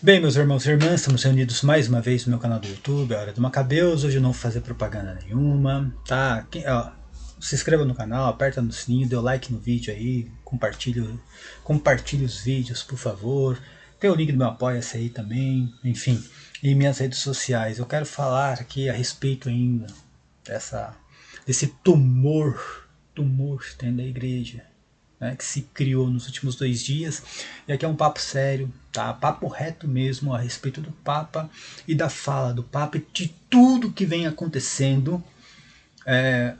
Bem, meus irmãos e irmãs, estamos reunidos mais uma vez no meu canal do YouTube, a Hora do Macabeus. Hoje eu não vou fazer propaganda nenhuma, tá? Se inscreva no canal, aperta no sininho, dê o like no vídeo aí, compartilhe os vídeos, por favor. Tem o link do meu Apoia-se aí também, enfim, e minhas redes sociais. Eu quero falar aqui a respeito ainda desse tumor que tem na igreja, né, que se criou nos últimos 2 dias. E aqui é um papo sério, tá? Papo reto mesmo a respeito do Papa e da fala do Papa e de tudo que vem acontecendo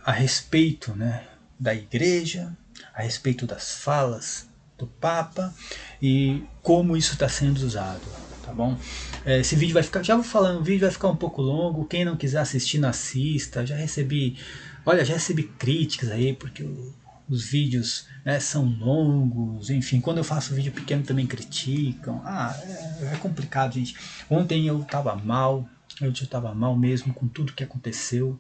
a respeito, né, da igreja, a respeito das falas do Papa e como isso está sendo usado, tá bom? Esse vídeo vai ficar, já vou falando, o vídeo vai ficar um pouco longo. Quem não quiser assistir, não assista. Já recebi críticas aí porque os vídeos, né, são longos, enfim, quando eu faço vídeo pequeno também criticam. É complicado, gente. Ontem eu estava mal mesmo com tudo que aconteceu.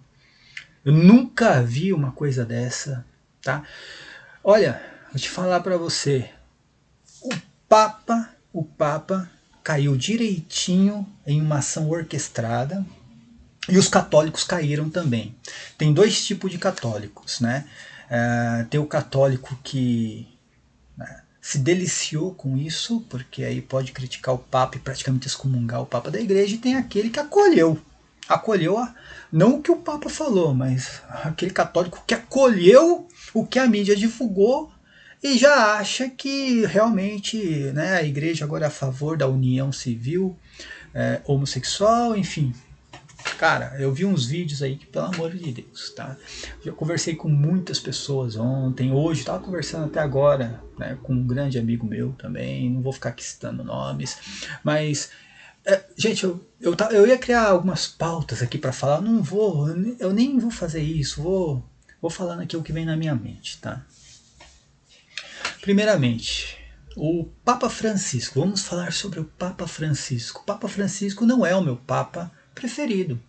Eu nunca vi uma coisa dessa, tá? Olha, vou te falar para você, o Papa caiu direitinho em uma ação orquestrada. E os católicos caíram também. Tem 2 tipos de católicos, né? Tem o católico que, né, se deliciou com isso, porque aí pode criticar o Papa e praticamente excomungar o Papa da igreja, e tem aquele que acolheu não o que o Papa falou, mas aquele católico que acolheu o que a mídia divulgou e já acha que realmente, né, a igreja agora é a favor da união civil, homossexual, enfim. Cara, eu vi uns vídeos aí que, pelo amor de Deus, tá? Já conversei com muitas pessoas ontem, hoje, estava conversando até agora, né, com um grande amigo meu também, não vou ficar aqui citando nomes, mas, gente, eu ia criar algumas pautas aqui para falar, eu nem vou fazer isso, vou falando aqui o que vem na minha mente, tá? Primeiramente, o Papa Francisco, vamos falar sobre o Papa Francisco. O Papa Francisco não é o meu Papa preferido.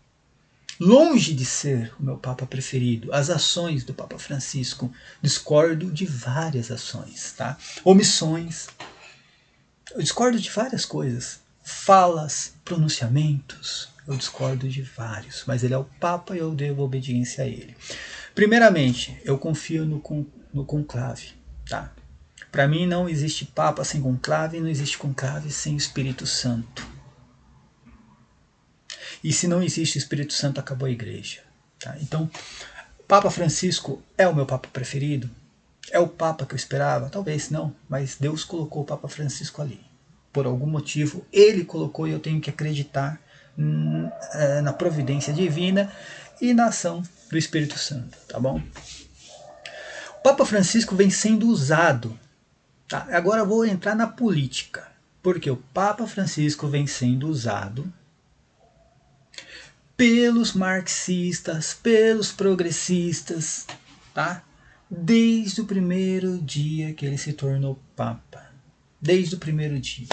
Longe de ser o meu Papa preferido. As ações do Papa Francisco, discordo de várias ações, tá? Omissões, eu discordo de várias coisas. Falas, pronunciamentos, eu discordo de vários. Mas ele é o Papa e eu devo obediência a ele. Primeiramente, eu confio no conclave, tá? Para mim não existe Papa sem conclave, não existe conclave sem Espírito Santo. E se não existe o Espírito Santo, acabou a igreja. Tá? Então, Papa Francisco é o meu Papa preferido? É o Papa que eu esperava? Talvez não, mas Deus colocou o Papa Francisco ali. Por algum motivo, ele colocou e eu tenho que acreditar na providência divina e na ação do Espírito Santo, tá bom? O Papa Francisco vem sendo usado. Tá? Agora eu vou entrar na política, porque o Papa Francisco vem sendo usado pelos marxistas, pelos progressistas, tá? Desde o primeiro dia que ele se tornou Papa. Desde o primeiro dia.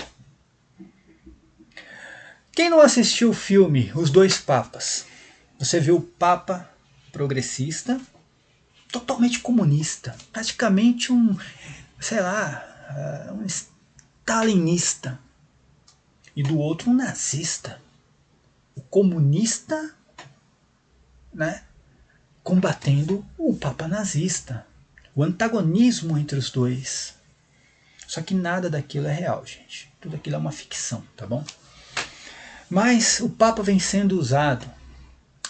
Quem não assistiu o filme Os Dois Papas? Você viu o Papa progressista, totalmente comunista, praticamente um stalinista, e do outro um nazista. O comunista, né, combatendo o Papa nazista. O antagonismo entre os dois. Só que nada daquilo é real, gente. Tudo aquilo é uma ficção, tá bom? Mas o Papa vem sendo usado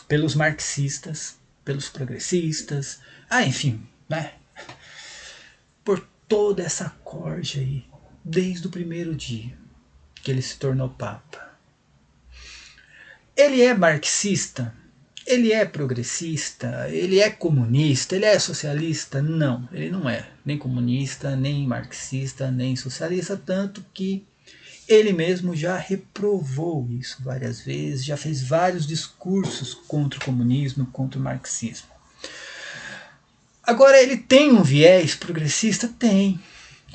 pelos marxistas, pelos progressistas, enfim, né? Por toda essa corja aí, desde o primeiro dia que ele se tornou Papa. Ele é marxista? Ele é progressista? Ele é comunista? Ele é socialista? Não, ele não é nem comunista, nem marxista, nem socialista, tanto que ele mesmo já reprovou isso várias vezes, já fez vários discursos contra o comunismo, contra o marxismo. Agora, ele tem um viés progressista? Tem.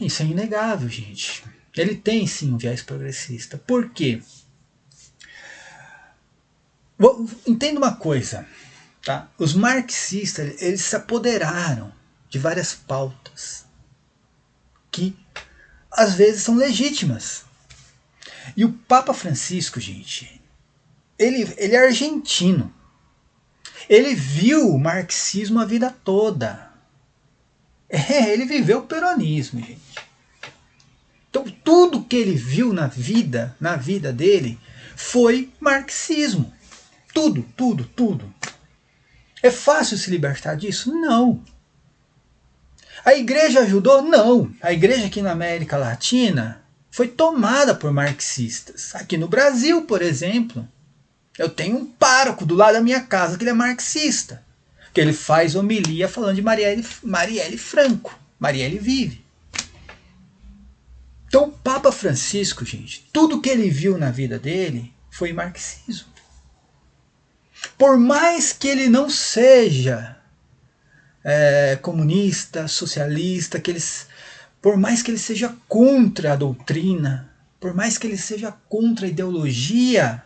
Isso é inegável, gente. Ele tem sim um viés progressista. Por quê? Entenda uma coisa, tá? Os marxistas, eles se apoderaram de várias pautas que às vezes são legítimas. E o Papa Francisco, gente, ele é argentino. Ele viu o marxismo a vida toda. Ele viveu o peronismo, gente. Então tudo que ele viu na vida dele, foi marxismo. Tudo, tudo, tudo. É fácil se libertar disso? Não. A igreja ajudou? Não. A igreja aqui na América Latina foi tomada por marxistas. Aqui no Brasil, por exemplo, eu tenho um pároco do lado da minha casa que ele é marxista. Que ele faz homilia falando de Marielle Franco. Marielle vive. Então o Papa Francisco, gente, tudo que ele viu na vida dele foi marxismo. Por mais que ele não seja comunista, socialista, por mais que ele seja contra a doutrina, por mais que ele seja contra a ideologia,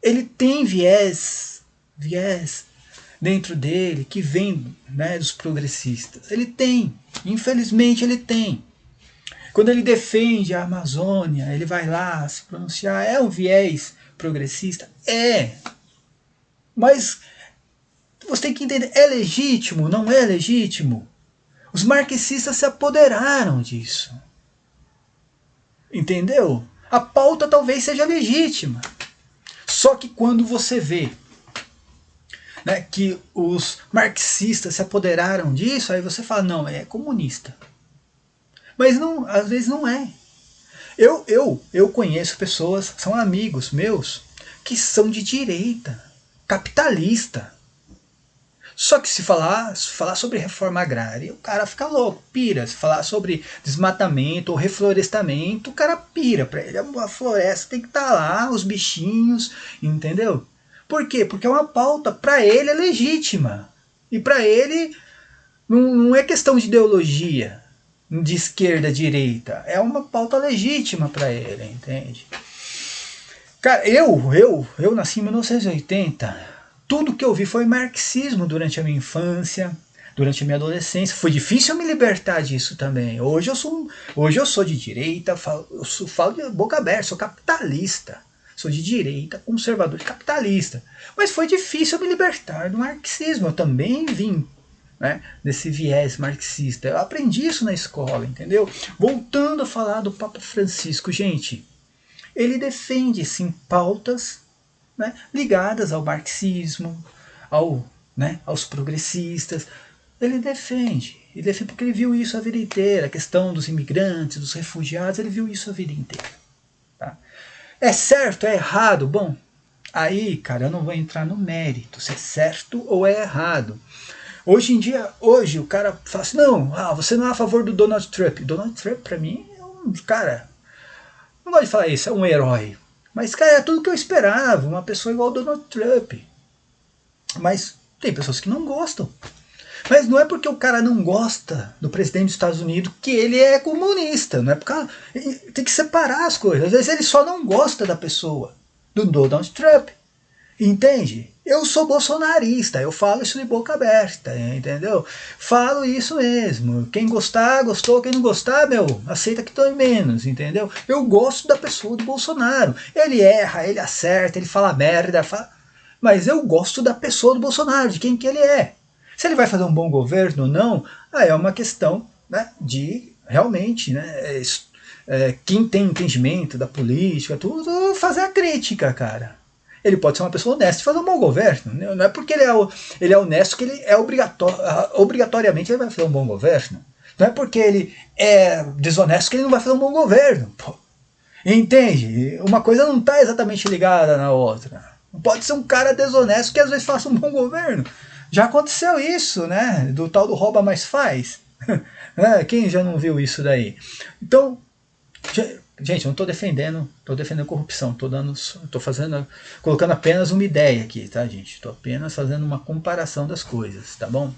ele tem viés dentro dele que vem, né, dos progressistas. Ele tem, infelizmente ele tem. Quando ele defende a Amazônia, ele vai lá se pronunciar, é um viés progressista? É. Mas você tem que entender, é legítimo, não é legítimo? Os marxistas se apoderaram disso. Entendeu? A pauta talvez seja legítima. Só que quando você vê, né, que os marxistas se apoderaram disso, aí você fala, não, é comunista. Mas não, às vezes não é. Eu conheço pessoas, são amigos meus, que são de direita, capitalista. Só que se falar sobre reforma agrária, o cara fica louco, pira. Se falar sobre desmatamento ou reflorestamento, o cara pira. Para ele a floresta tem que estar lá, os bichinhos, entendeu? Por quê? Porque é uma pauta, para ele é legítima. E para ele não é questão de ideologia, de esquerda, direita. É uma pauta legítima para ele, entende? Cara, eu nasci em 1980. Tudo que eu vi foi marxismo durante a minha infância, durante a minha adolescência. Foi difícil eu me libertar disso também. Hoje eu sou de direita, falo de boca aberta, sou capitalista. Sou de direita, conservador e capitalista. Mas foi difícil eu me libertar do marxismo. Eu também vim, né, desse viés marxista. Eu aprendi isso na escola, entendeu? Voltando a falar do Papa Francisco, gente, ele defende sim pautas, né, ligadas ao marxismo, aos progressistas. Ele defende porque ele viu isso a vida inteira, a questão dos imigrantes, dos refugiados, ele viu isso a vida inteira. Tá? É certo, é errado? Bom, aí, cara, eu não vou entrar no mérito, se é certo ou é errado. Hoje em dia, o cara fala assim, não, você não é a favor do Donald Trump. Donald Trump, pra mim, é um cara, não gosto de falar isso, é um herói. Mas, cara, é tudo que eu esperava, uma pessoa igual ao Donald Trump. Mas tem pessoas que não gostam. Mas não é porque o cara não gosta do presidente dos Estados Unidos que ele é comunista. Não é porque tem que separar as coisas. Às vezes ele só não gosta da pessoa, do Donald Trump. Entende? Eu sou bolsonarista, eu falo isso de boca aberta, entendeu? Falo isso mesmo. Quem gostar, gostou. Quem não gostar, aceita que dói menos, entendeu? Eu gosto da pessoa do Bolsonaro. Ele erra, ele acerta, ele fala merda, mas eu gosto da pessoa do Bolsonaro, de quem que ele é. Se ele vai fazer um bom governo ou não, é uma questão, né, de realmente, né, quem tem entendimento da política, tudo, fazer a crítica, cara. Ele pode ser uma pessoa honesta e fazer um bom governo. Não é porque ele é honesto que ele é obrigatoriamente ele vai fazer um bom governo. Não é porque ele é desonesto que ele não vai fazer um bom governo. Pô. Entende? Uma coisa não está exatamente ligada na outra. Não pode ser um cara desonesto que às vezes faça um bom governo. Já aconteceu isso, né? Do tal do rouba mais faz. Quem já não viu isso daí? Então, gente, eu não estou defendendo corrupção, colocando apenas uma ideia aqui, tá, gente? Estou apenas fazendo uma comparação das coisas, tá bom?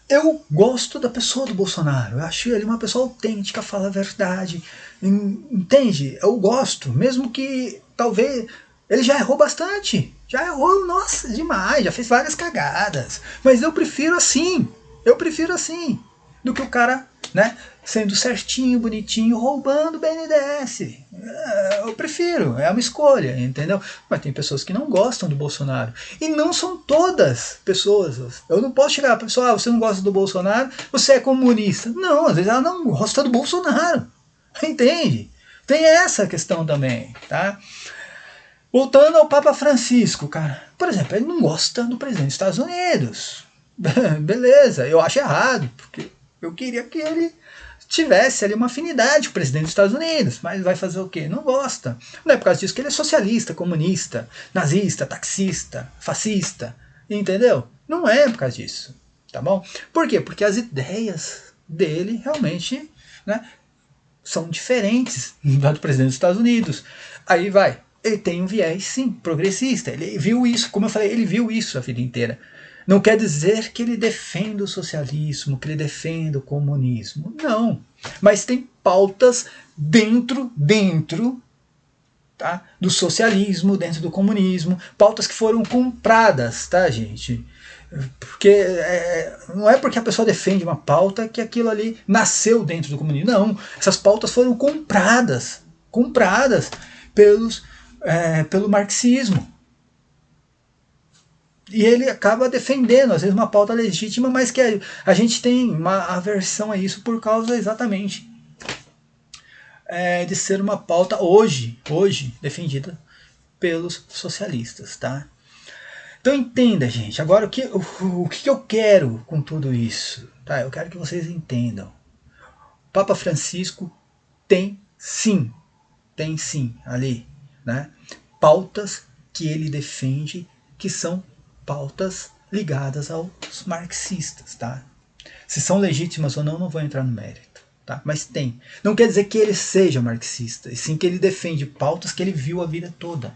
Eu gosto da pessoa do Bolsonaro, eu acho ele uma pessoa autêntica, fala a verdade, entende? Eu gosto, mesmo que talvez Ele já errou bastante. Já errou, nossa, demais. Já fez várias cagadas. Mas eu prefiro assim. Eu prefiro assim. Do que o cara, né, sendo certinho, bonitinho, roubando o BNDES. Eu prefiro. É uma escolha, entendeu? Mas tem pessoas que não gostam do Bolsonaro. E não são todas pessoas. Eu não posso chegar para a pessoa, você não gosta do Bolsonaro, você é comunista. Não, às vezes ela não gosta do Bolsonaro. Entende? Tem essa questão também, tá? Voltando ao Papa Francisco, cara. Por exemplo, ele não gosta do presidente dos Estados Unidos. Beleza, eu acho errado, porque eu queria que ele tivesse ali uma afinidade com o presidente dos Estados Unidos, mas vai fazer o quê? Não gosta. Não é por causa disso que ele é socialista, comunista, nazista, taxista, fascista, entendeu? Não é por causa disso, tá bom? Por quê? Porque as ideias dele realmente, né, são diferentes da do presidente dos Estados Unidos. Aí vai, ele tem um viés, sim, progressista. Ele viu isso, como eu falei, ele viu isso a vida inteira. Não quer dizer que ele defenda o socialismo, que ele defenda o comunismo. Não. Mas tem pautas dentro, tá, do socialismo, dentro do comunismo, pautas que foram compradas, tá, gente? Porque não é porque a pessoa defende uma pauta que aquilo ali nasceu dentro do comunismo. Não, essas pautas foram compradas pelo marxismo. E ele acaba defendendo, às vezes, uma pauta legítima, mas que a gente tem uma aversão a isso por causa exatamente de ser uma pauta hoje defendida pelos socialistas, tá? Então entenda, gente, agora o que eu quero com tudo isso? Tá? Eu quero que vocês entendam. O Papa Francisco tem sim ali, né, pautas que ele defende que são pautas ligadas aos marxistas, tá? Se são legítimas ou não, não vou entrar no mérito, tá? Mas tem. Não quer dizer que ele seja marxista, e sim que ele defende pautas que ele viu a vida toda.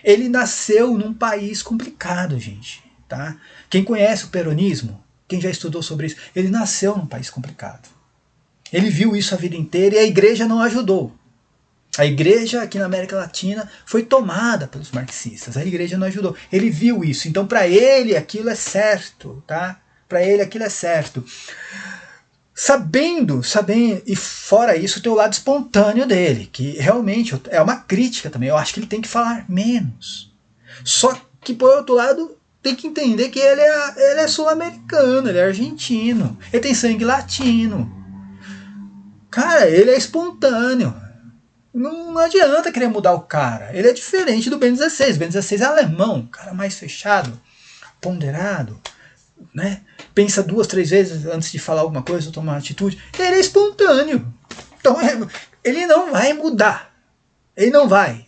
Ele nasceu num país complicado, gente, tá? Quem conhece o peronismo, quem já estudou sobre isso, ele nasceu num país complicado. Ele viu isso a vida inteira e a igreja não ajudou. A igreja aqui na América Latina foi tomada pelos marxistas. A igreja não ajudou. Ele viu isso. Então, para ele, aquilo é certo, tá? Para ele, aquilo é certo. Sabendo, e fora isso, tem o lado espontâneo dele, que realmente é uma crítica também. Eu acho que ele tem que falar menos. Só que, por outro lado, tem que entender que ele é sul-americano, ele é argentino, ele tem sangue latino. Cara, ele é espontâneo. Não adianta querer mudar o cara. Ele é diferente do Ben 16. Ben 16 é alemão, cara mais fechado, ponderado, né? Pensa 2, 3 vezes antes de falar alguma coisa ou tomar uma atitude. Ele é espontâneo. Então ele não vai mudar. Ele não vai.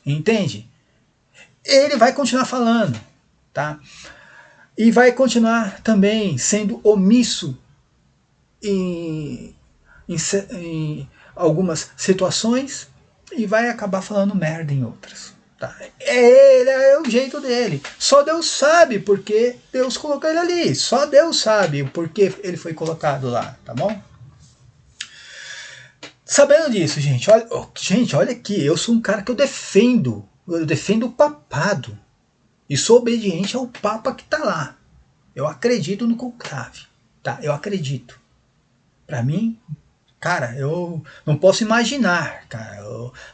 Entende? Ele vai continuar falando, tá? E vai continuar também sendo omisso em algumas situações e vai acabar falando merda em outras. Tá? Ele é o jeito dele. Só Deus sabe porque Deus colocou ele ali. Só Deus sabe porque ele foi colocado lá, tá bom? Sabendo disso, gente, olha aqui, eu sou um cara que eu defendo o papado e sou obediente ao Papa que tá lá. Eu acredito no conclave, tá? Eu acredito. Para mim, cara, eu não posso imaginar, cara,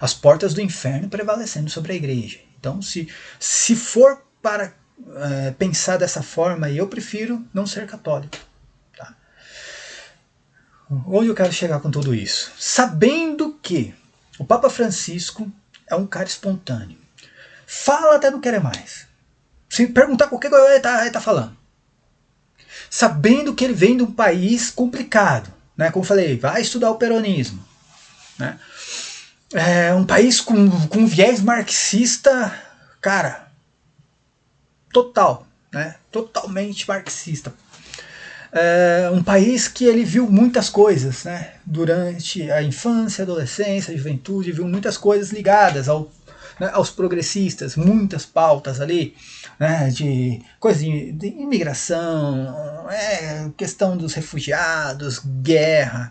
as portas do inferno prevalecendo sobre a igreja. Então, se for para pensar dessa forma, eu prefiro não ser católico. Tá? Onde eu quero chegar com tudo isso? Sabendo que o Papa Francisco é um cara espontâneo. Fala até não querer mais. Se perguntar qualquer coisa, ele tá falando. Sabendo que ele vem de um país complicado. Né, como eu falei, vai estudar o peronismo. Né? É um país com viés marxista, cara, total, né? Totalmente marxista. É um país que ele viu muitas coisas, né? Durante a infância, adolescência, a juventude, viu muitas coisas ligadas aos progressistas, muitas pautas ali, né, de coisas de imigração, questão dos refugiados, guerra,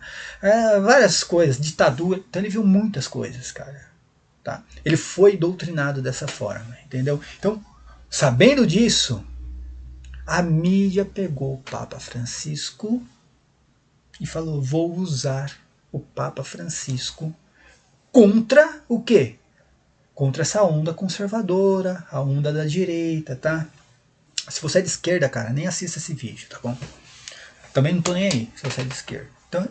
várias coisas, ditadura. Então ele viu muitas coisas, cara. Tá? Ele foi doutrinado dessa forma, entendeu? Então, sabendo disso, a mídia pegou o Papa Francisco e falou: vou usar o Papa Francisco contra o quê? Contra essa onda conservadora, a onda da direita, tá? Se você é de esquerda, cara, nem assista esse vídeo, tá bom? Também não tô nem aí se você é de esquerda. Então,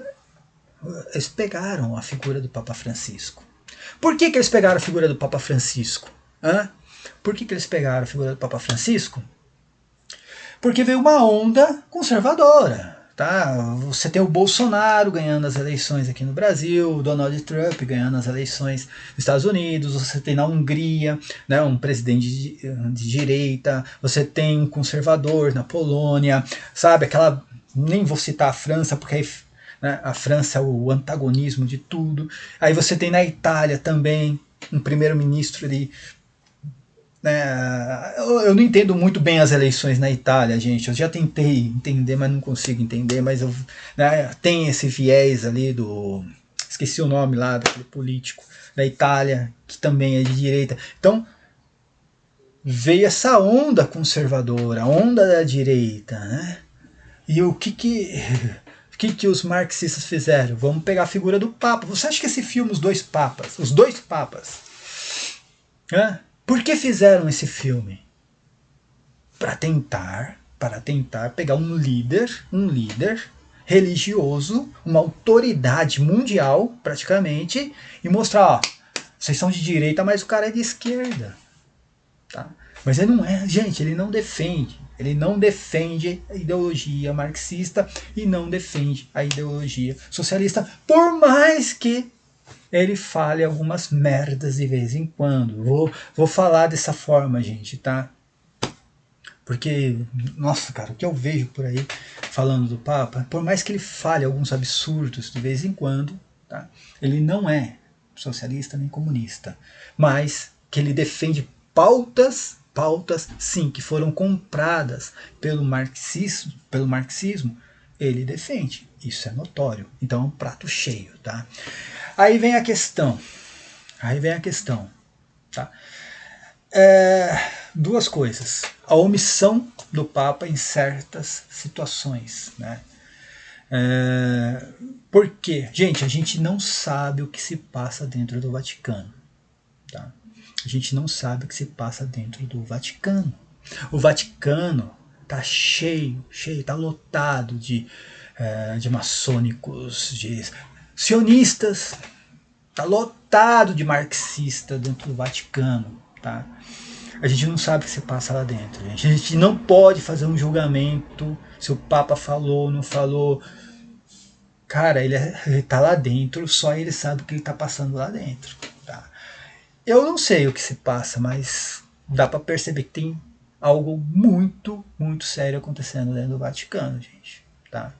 eles pegaram a figura do Papa Francisco. Por que eles pegaram a figura do Papa Francisco? Hã? Por que eles pegaram a figura do Papa Francisco? Porque veio uma onda conservadora. Tá? Você tem o Bolsonaro ganhando as eleições aqui no Brasil, o Donald Trump ganhando as eleições nos Estados Unidos, você tem na Hungria, né, um presidente de direita, você tem um conservador na Polônia, sabe? Aquela, nem vou citar a França, porque aí, né, a França é o antagonismo de tudo. Aí você tem na Itália também um primeiro-ministro ali. Eu não entendo muito bem as eleições na Itália, gente. Eu já tentei entender, mas não consigo entender. Mas tem esse viés ali do... Esqueci o nome lá daquele político da Itália, que também é de direita. Então, veio essa onda conservadora, a onda da direita, né? E o que os marxistas fizeram? Vamos pegar a figura do Papa. Você acha que esse filme, Os Dois Papas, por que fizeram esse filme? Para tentar pegar um líder religioso, uma autoridade mundial, praticamente, e mostrar, ó, vocês são de direita, mas o cara é de esquerda. Tá? Mas ele não é, gente, ele não defende a ideologia marxista e não defende a ideologia socialista, por mais que ele fale algumas merdas de vez em quando. Vou falar dessa forma, gente, tá? Porque, nossa, cara, o que eu vejo por aí falando do Papa, por mais que ele fale alguns absurdos de vez em quando, tá? Ele não é socialista nem comunista, mas que ele defende pautas, sim, que foram compradas pelo marxismo, ele defende. Isso é notório. Então é um prato cheio, tá? Aí vem a questão. Tá? Duas coisas. A omissão do Papa em certas situações. Né? Por quê? Gente, a gente não sabe o que se passa dentro do Vaticano. Tá? A gente não sabe o que se passa dentro do Vaticano. O Vaticano tá cheio, tá lotado de maçônicos, de sionistas, tá lotado de marxista dentro do Vaticano, tá? A gente não sabe o que se passa lá dentro, gente. A gente não pode fazer um julgamento se o Papa falou ou não falou. Cara, ele tá lá dentro, só ele sabe o que ele tá passando lá dentro, tá? Eu não sei o que se passa, mas dá para perceber que tem algo muito, muito sério acontecendo dentro do Vaticano, gente, tá?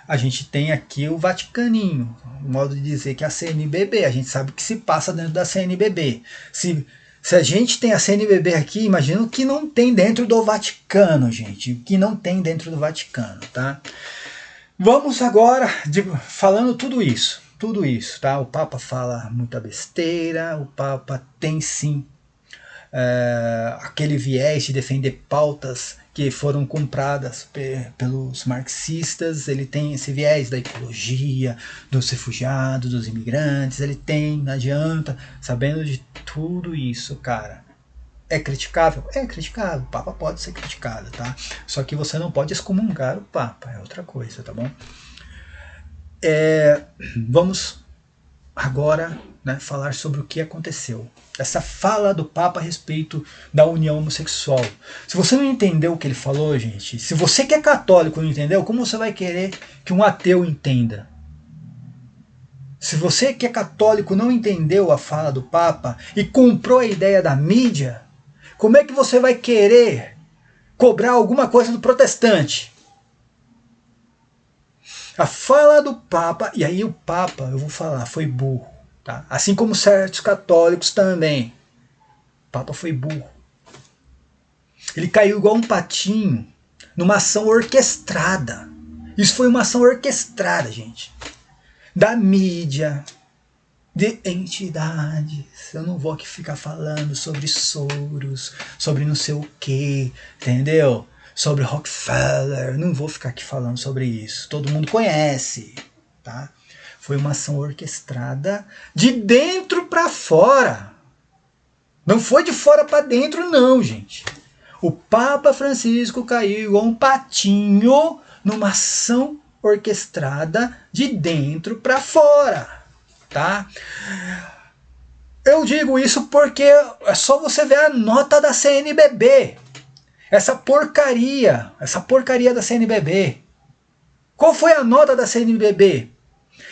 A gente tem aqui o Vaticaninho, um modo de dizer que é a CNBB. A gente sabe o que se passa dentro da CNBB. Se a gente tem a CNBB aqui, imagina o que não tem dentro do Vaticano, gente. O que não tem dentro do Vaticano, tá? Vamos agora, falando tudo isso, tá? O Papa fala muita besteira, o Papa tem sim aquele viés de defender pautas que foram compradas pelos marxistas. Ele tem esse viés da ecologia, dos refugiados, dos imigrantes, ele tem, não adianta, sabendo de tudo isso, cara. É criticável? É criticável, o Papa pode ser criticado, tá? Só que você não pode excomungar o Papa, é outra coisa, tá bom? Vamos agora, né, falar sobre o que aconteceu. Essa fala do Papa a respeito da união homossexual. Se você não entendeu o que ele falou, gente, se você que é católico não entendeu, como você vai querer que um ateu entenda? Se você que é católico não entendeu a fala do Papa e comprou a ideia da mídia, como é que você vai querer cobrar alguma coisa do protestante? A fala do Papa, e aí o Papa, eu vou falar, foi burro. Tá? Assim como certos católicos também. O Papa foi burro. Ele caiu igual um patinho numa ação orquestrada. Isso foi uma ação orquestrada, gente. Da mídia, de entidades. Eu não vou aqui ficar falando sobre Soros, sobre não sei o que, entendeu? Sobre Rockefeller, não vou ficar aqui falando sobre isso. Todo mundo conhece, tá? Foi uma ação orquestrada de dentro para fora. Não foi de fora para dentro, não, gente. O Papa Francisco caiu igual um patinho numa ação orquestrada de dentro para fora, tá? Eu digo isso porque é só você ver a nota da CNBB. Essa porcaria da CNBB. Qual foi a nota da CNBB?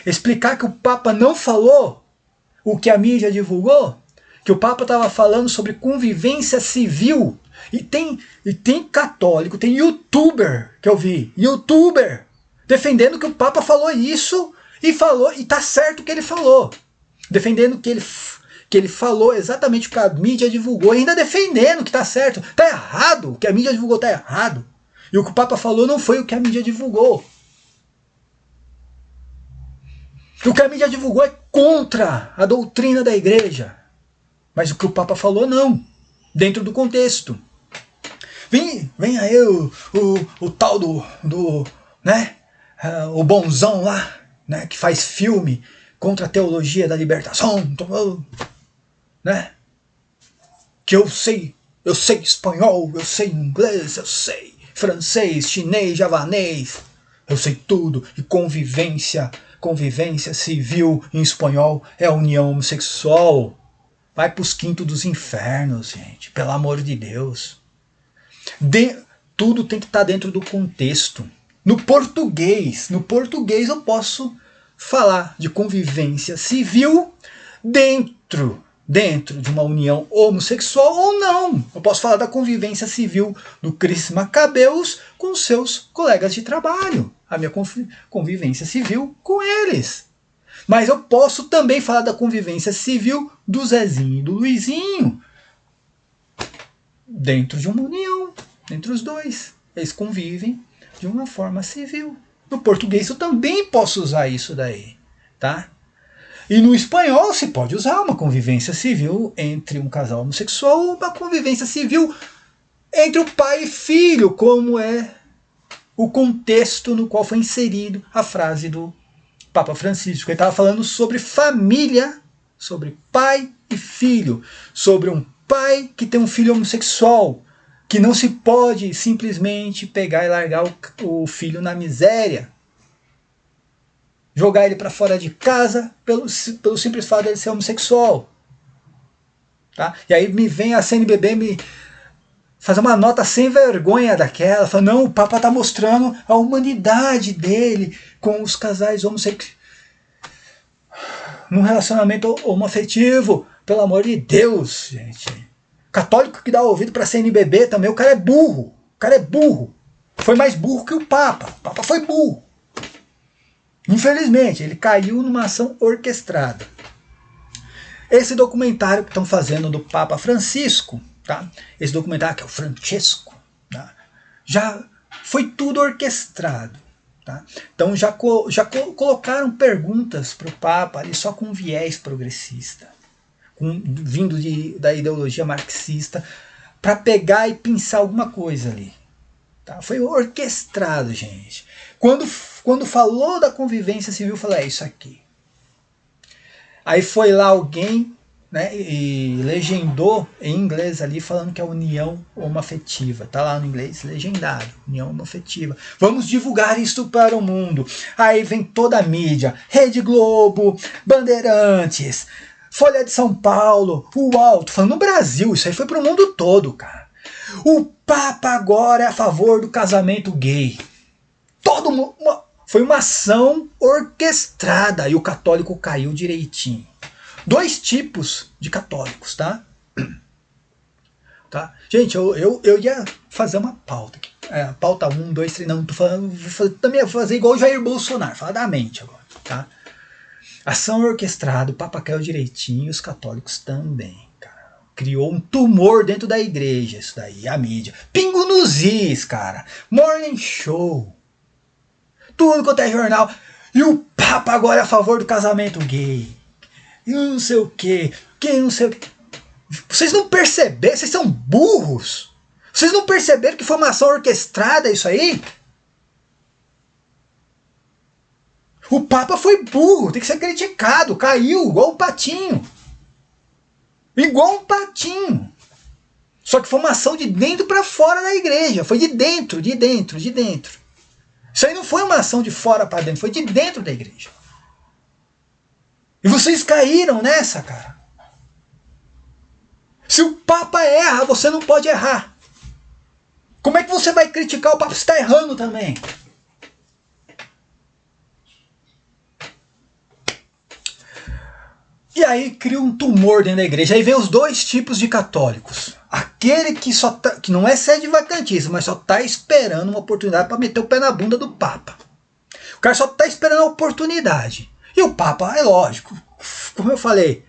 Explicar que o Papa não falou o que a mídia divulgou? Que o Papa estava falando sobre convivência civil. E tem católico, tem youtuber que eu vi, youtuber, defendendo que o Papa falou isso e tá certo o que ele falou. Defendendo que ele falou exatamente o que a mídia divulgou, e ainda defendendo que tá certo. Tá errado, o que a mídia divulgou tá errado. E o que o Papa falou não foi o que a mídia divulgou. O que a mídia divulgou é contra a doutrina da igreja. Mas o que o Papa falou, não. Dentro do contexto. Vem aí o tal né? O bonzão lá, né? Que faz filme contra a teologia da libertação, né? Que eu sei espanhol, eu sei inglês, eu sei francês, chinês, javanês, eu sei tudo. E convivência civil em espanhol é união homossexual. Vai pros quintos dos infernos, gente, pelo amor de Deus. Tudo tem que estar dentro do contexto. No português eu posso falar de convivência civil dentro de uma união homossexual ou não. Eu posso falar da convivência civil do Cris Macabeus com seus colegas de trabalho. A minha convivência civil com eles. Mas eu posso também falar da convivência civil do Zezinho e do Luizinho. Dentro de uma união, entre os dois. Eles convivem de uma forma civil. No português eu também posso usar isso daí, tá? E no espanhol se pode usar uma convivência civil entre um casal homossexual ou uma convivência civil entre o pai e filho, como é o contexto no qual foi inserido a frase do Papa Francisco. Ele estava falando sobre família, sobre pai e filho, sobre um pai que tem um filho homossexual, que não se pode simplesmente pegar e largar o filho na miséria, jogar ele para fora de casa pelo simples fato de ele ser homossexual. Tá? E aí me vem a CNBB me fazer uma nota sem vergonha daquela, falando, não, o Papa está mostrando a humanidade dele com os casais homossexuais num relacionamento homoafetivo. Pelo amor de Deus, gente. Católico que dá ouvido para CNBB também, o cara é burro. O cara é burro. Foi mais burro que o Papa. O Papa foi burro. Infelizmente, ele caiu numa ação orquestrada. Esse documentário que estão fazendo do Papa Francisco, tá? Esse documentário que é o Francesco, tá? Já foi tudo orquestrado. Tá? Então já colocaram perguntas para o Papa ali só com viés progressista, vindo da ideologia marxista, para pegar e pensar alguma coisa ali. Tá? Foi orquestrado, gente. Quando falou da convivência civil, eu falei, é isso aqui. Aí foi lá alguém, né, e legendou em inglês ali, falando que é união homoafetiva. Tá lá no inglês legendado, união homoafetiva. Vamos divulgar isto para o mundo. Aí vem toda a mídia, Rede Globo, Bandeirantes, Folha de São Paulo, UOL, tô falando no Brasil, isso aí foi para o mundo todo, cara. O Papa agora é a favor do casamento gay. Todo mundo, foi uma ação orquestrada e o católico caiu direitinho. 2 tipos de católicos, tá? Tá? Gente, eu ia fazer uma pauta aqui. Pauta 1, 2, 3, não, tô falando, também vou fazer igual o Jair Bolsonaro, falar da mente agora, tá? Ação orquestrada, o Papa caiu direitinho, os católicos também, cara. Criou um tumor dentro da igreja, isso daí, a mídia. Pingo nos is, cara. Morning Show. Tudo quanto é jornal. E o Papa agora é a favor do casamento gay. e não sei o quê, quem não sei o quê. Vocês não perceberam? Vocês são burros? Vocês não perceberam que foi uma ação orquestrada isso aí? O Papa foi burro, tem que ser criticado, caiu igual um patinho. Igual um patinho. Só que foi uma ação de dentro para fora da igreja, foi de dentro, de dentro, de dentro. Isso aí não foi uma ação de fora para dentro, foi de dentro da igreja. E vocês caíram nessa, cara. Se o Papa erra, você não pode errar. Como é que você vai criticar o Papa se está errando também? E aí cria um tumor dentro da igreja. Aí vem os dois tipos de católicos. Aquele que só tá, que não é sede vacantista, mas só está esperando uma oportunidade para meter o pé na bunda do Papa. O cara só está esperando a oportunidade. E o Papa, é lógico, como eu falei,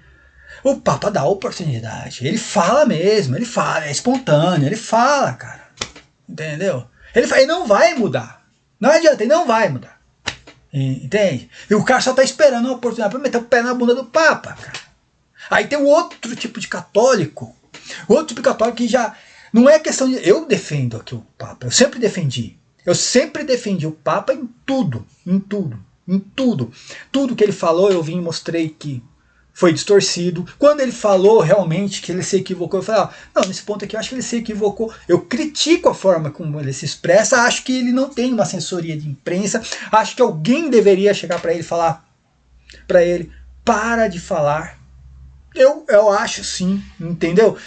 o Papa dá a oportunidade. Ele fala mesmo, ele fala, é espontâneo, ele fala, cara. Entendeu? Ele não vai mudar. Não adianta, ele não vai mudar. Entende? E o cara só está esperando uma oportunidade para meter o pé na bunda do Papa, cara. Aí tem um outro tipo de católico. Outro tipo de católico que já... Não é questão de... Eu defendo aqui o Papa. Eu sempre defendi. Eu sempre defendi o Papa em tudo. Em tudo. Em tudo. Tudo que ele falou eu vim e mostrei que foi distorcido. Quando ele falou realmente que ele se equivocou, eu falei, não, nesse ponto aqui eu acho que ele se equivocou. Eu critico a forma como ele se expressa, acho que ele não tem uma assessoria de imprensa, acho que alguém deveria chegar para ele e falar para ele, para de falar. Eu acho sim, entendeu?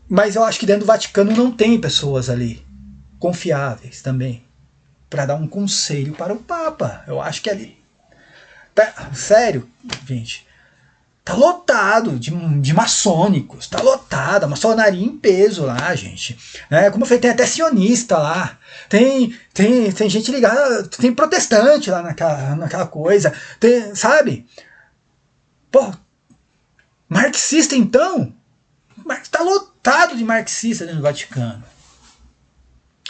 Mas eu acho que dentro do Vaticano não tem pessoas ali confiáveis também para dar um conselho para o Papa. Eu acho que ali... Tá, sério, gente... Tá lotado de maçônicos, tá lotado, a maçonaria em peso lá, gente. Como eu falei, tem até sionista lá, tem gente ligada, tem protestante lá naquela coisa, tem, sabe? Pô, marxista então? Tá lotado de marxista dentro do Vaticano.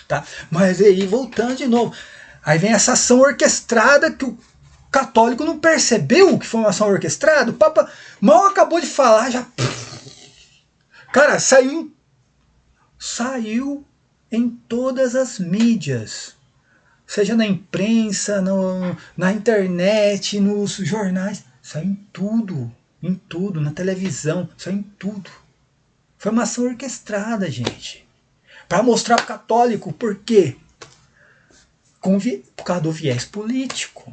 Tá? Mas aí, voltando de novo, aí vem essa ação orquestrada que o católico não percebeu que foi uma ação orquestrada. O Papa mal acabou de falar, já... Cara, saiu em todas as mídias. Seja na imprensa, na internet, nos jornais. Saiu em tudo, na televisão, saiu em tudo. Foi uma ação orquestrada, gente. Para mostrar para o católico por quê? Por causa do viés político.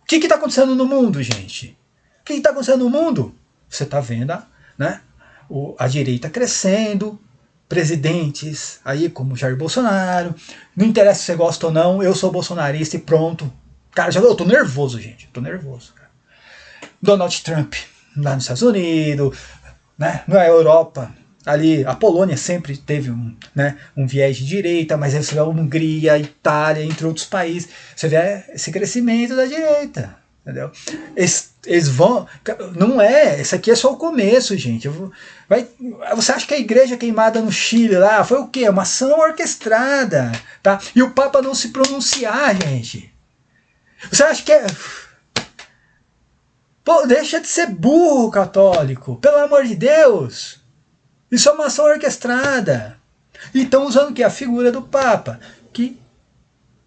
O que está acontecendo no mundo, gente? O que está acontecendo no mundo? Você está vendo, né? A direita crescendo, presidentes aí como Jair Bolsonaro. Não interessa se você gosta ou não, eu sou bolsonarista e pronto. Cara, eu tô nervoso, gente. Eu tô nervoso, cara. Donald Trump lá nos Estados Unidos, né? Na Europa, ali a Polônia sempre teve um viés de direita, mas aí você vê a Hungria, a Itália, entre outros países, você vê esse crescimento da direita, entendeu? Eles vão... Não é, esse aqui é só o começo, gente. Você acha que a igreja queimada no Chile lá foi o quê? Uma ação orquestrada, tá? E o Papa não se pronunciar, gente. Você acha que é... Pô, deixa de ser burro, católico, pelo amor de Deus. Isso é uma ação orquestrada. E estão usando o quê? A figura do Papa, que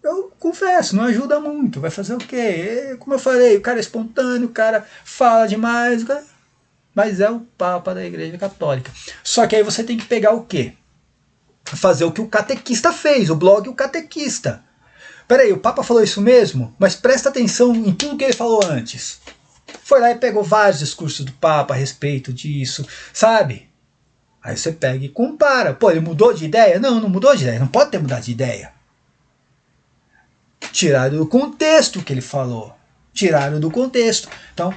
eu confesso, não ajuda muito. Vai fazer o quê? Como eu falei, o cara é espontâneo, o cara fala demais, mas é o Papa da Igreja Católica. Só que aí você tem que pegar o quê? Fazer o que o catequista fez, o blog O Catequista. Peraí, o Papa falou isso mesmo? Mas presta atenção em tudo que ele falou antes. Foi lá e pegou vários discursos do Papa a respeito disso, sabe? Aí você pega e compara. Pô, ele mudou de ideia? Não, não mudou de ideia. Não pode ter mudado de ideia. Tiraram do contexto o que ele falou. Tiraram do contexto. Então,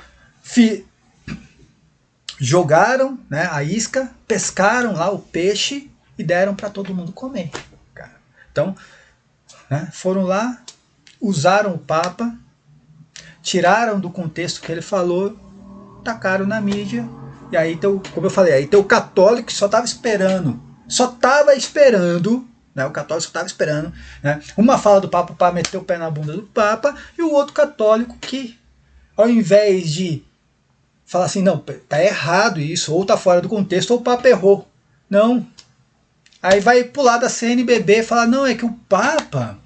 jogaram, né, a isca, pescaram lá o peixe e deram para todo mundo comer. Cara. Então, né, foram lá, usaram o Papa, tiraram do contexto que ele falou, tacaram na mídia. E aí, como eu falei, aí tem o católico que só estava esperando, né, o católico só estava esperando, né, uma fala do Papa para meter o pé na bunda do Papa, e o outro católico que, ao invés de falar assim, não, tá errado isso, ou tá fora do contexto, ou o Papa errou. Não. Aí vai pular da CNBB e falar, não, é que o Papa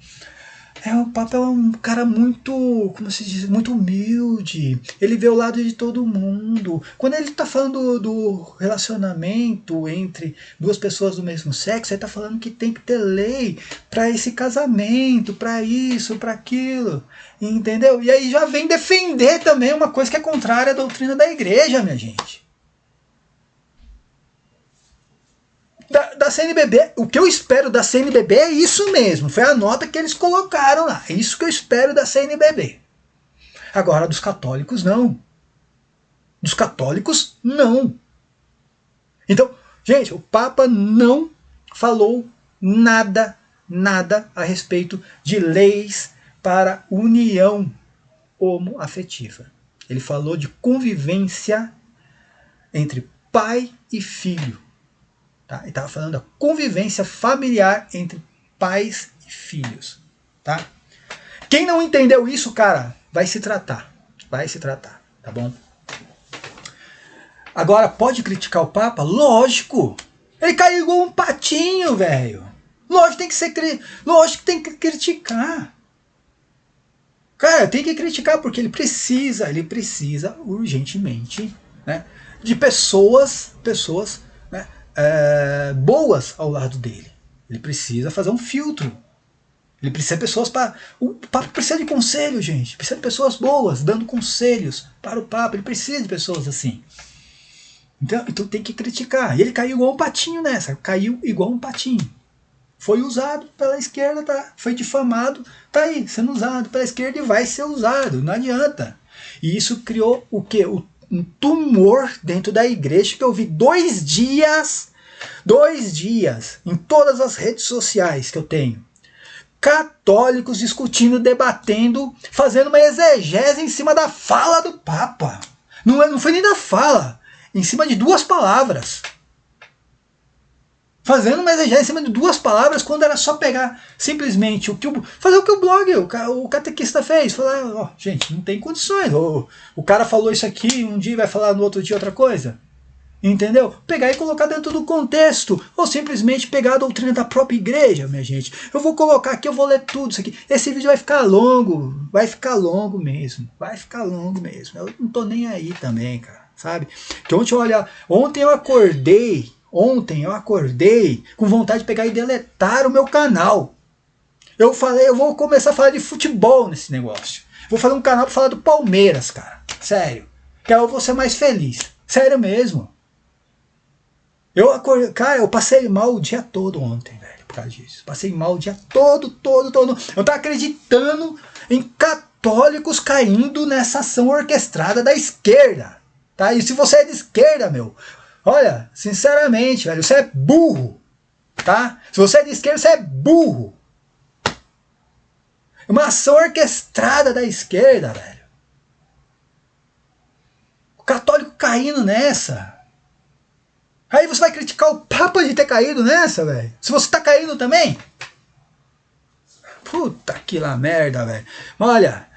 é um cara muito, como se diz, muito humilde. Ele vê o lado de todo mundo. Quando ele está falando do relacionamento entre duas pessoas do mesmo sexo, ele está falando que tem que ter lei para esse casamento, para isso, para aquilo. Entendeu? E aí já vem defender também uma coisa que é contrária à doutrina da igreja, minha gente. Da CNBB, o que eu espero da CNBB é isso mesmo, foi a nota que eles colocaram lá, é isso que eu espero da CNBB. Agora, dos católicos, não. Dos católicos, não. Então, gente, o Papa não falou nada a respeito de leis para união homoafetiva. Ele falou de convivência entre pai e filho. Tá? Ele estava falando da convivência familiar entre pais e filhos. Tá? Quem não entendeu isso, cara, vai se tratar. Vai se tratar, tá bom? Agora, pode criticar o Papa? Lógico! Ele caiu igual um patinho, velho. Lógico que tem que criticar. Cara, tem que criticar porque ele precisa urgentemente, né, de pessoas, né, boas ao lado dele. Ele precisa fazer um filtro. Ele precisa de pessoas para... O Papa precisa de conselho, gente. Precisa de pessoas boas, dando conselhos para o Papa. Ele precisa de pessoas assim. Então tem que criticar. E ele caiu igual um patinho nessa. Caiu igual um patinho. Foi usado pela esquerda, tá? Foi difamado, tá aí, sendo usado pela esquerda e vai ser usado. Não adianta. E isso criou o quê? Um tumor dentro da igreja que eu vi 2 dias em todas as redes sociais que eu tenho. Católicos discutindo, debatendo, fazendo uma exegese em cima da fala do Papa. Não foi nem da fala, em cima de 2 palavras. Fazendo uma exegese em cima de 2 palavras, quando era só pegar simplesmente fazer o que o blog, o catequista fez. Falar, ó, gente, não tem condições. O cara falou isso aqui, um dia vai falar no outro dia outra coisa. Entendeu? Pegar e colocar dentro do contexto. Ou simplesmente pegar a doutrina da própria igreja, minha gente. Eu vou colocar aqui, eu vou ler tudo isso aqui. Esse vídeo vai ficar longo. Vai ficar longo mesmo. Vai ficar longo mesmo. Eu não tô nem aí também, cara. Sabe? Que ontem eu acordei com vontade de pegar e deletar o meu canal. Eu falei, eu vou começar a falar de futebol nesse negócio. Vou fazer um canal para falar do Palmeiras, cara. Sério. Que aí eu vou ser mais feliz. Sério mesmo. Eu passei mal o dia todo ontem, velho, por causa disso. Passei mal o dia todo. Eu tava acreditando em católicos caindo nessa ação orquestrada da esquerda. Tá? E se você é de esquerda, meu, olha, sinceramente, velho, você é burro. Tá? Se você é de esquerda, você é burro. Uma ação orquestrada da esquerda, velho. O católico caindo nessa. Aí você vai criticar o Papa de ter caído nessa, velho? Se você tá caindo também? Puta que lá merda, velho. Olha,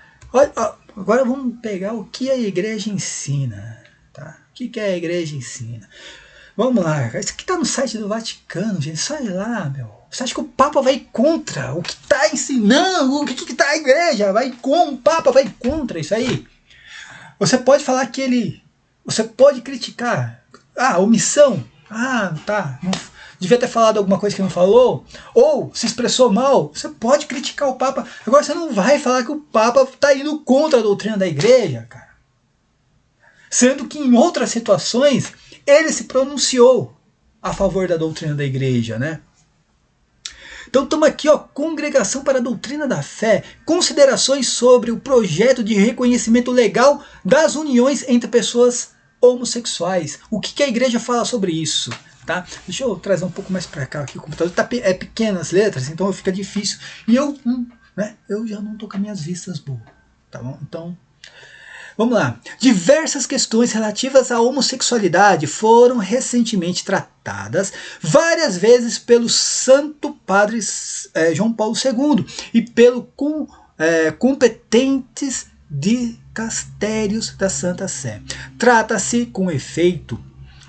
agora vamos pegar o que a igreja ensina, tá? O que a igreja ensina? Vamos lá, isso aqui tá no site do Vaticano, gente, sai lá, meu. Você acha que o Papa vai contra o que tá ensinando? O que tá a igreja? O Papa vai contra isso aí? Você pode falar que você pode criticar. Omissão. Tá. Devia ter falado alguma coisa que não falou. Ou se expressou mal. Você pode criticar o Papa. Agora você não vai falar que o Papa está indo contra a doutrina da igreja, cara. Sendo que em outras situações ele se pronunciou a favor da doutrina da igreja, né? Então estamos aqui, ó, Congregação para a Doutrina da Fé, considerações sobre o projeto de reconhecimento legal das uniões entre pessoas homossexuais. O que a igreja fala sobre isso? Tá? Deixa eu trazer um pouco mais para cá, aqui o computador é pequeno as letras, então fica difícil. E eu já não estou com as minhas vistas boas, tá bom? Então, vamos lá. Diversas questões relativas à homossexualidade foram recentemente tratadas várias vezes pelo Santo Padre João Paulo II e pelo competentes dicastérios da Santa Sé. Trata-se, com efeito,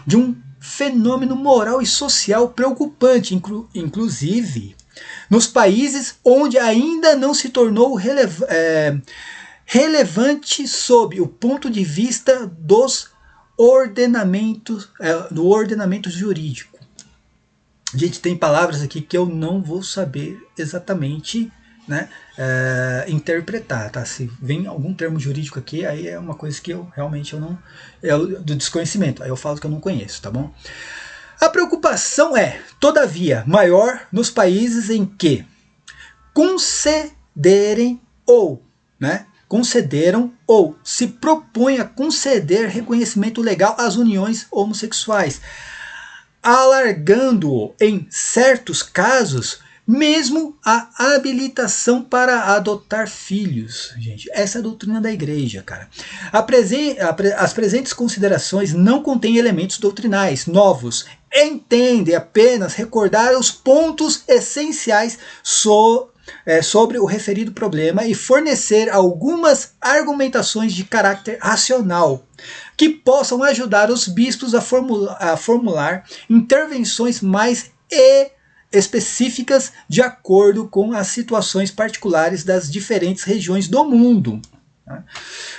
de um fenômeno moral e social preocupante, inclusive nos países onde ainda não se tornou relevante sob o ponto de vista dos do ordenamento jurídico. Gente, tem palavras aqui que eu não vou saber exatamente, né, interpretar, tá? Se vem algum termo jurídico aqui, aí é uma coisa que eu realmente não, do desconhecimento, aí eu falo que eu não conheço, tá bom? A preocupação é, todavia, maior nos países em que concederam ou se propõem a conceder reconhecimento legal às uniões homossexuais, alargando em certos casos mesmo a habilitação para adotar filhos. Gente, essa é a doutrina da igreja, cara. As presentes considerações não contêm elementos doutrinais novos. Entende apenas recordar os pontos essenciais sobre o referido problema e fornecer algumas argumentações de caráter racional que possam ajudar os bispos a formular intervenções mais específicas de acordo com as situações particulares das diferentes regiões do mundo.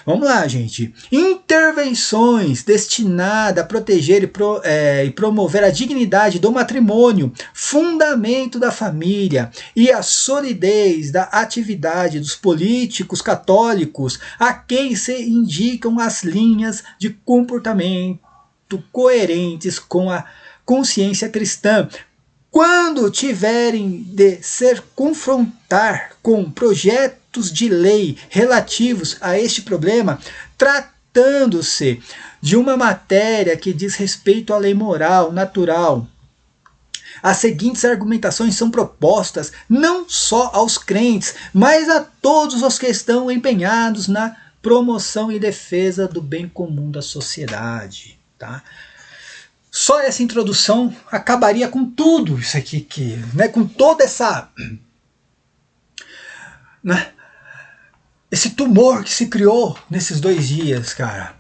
Vamos lá, gente. Intervenções destinadas a proteger e promover a dignidade do matrimônio, fundamento da família e a solidez da atividade dos políticos católicos, a quem se indicam as linhas de comportamento coerentes com a consciência cristã, quando tiverem de se confrontar com projetos de lei relativos a este problema, tratando-se de uma matéria que diz respeito à lei moral, natural. As seguintes argumentações são propostas não só aos crentes, mas a todos os que estão empenhados na promoção e defesa do bem comum da sociedade, tá? Só essa introdução acabaria com tudo isso aqui, né, com toda essa, né, esse tumor que se criou nesses 2 dias, cara.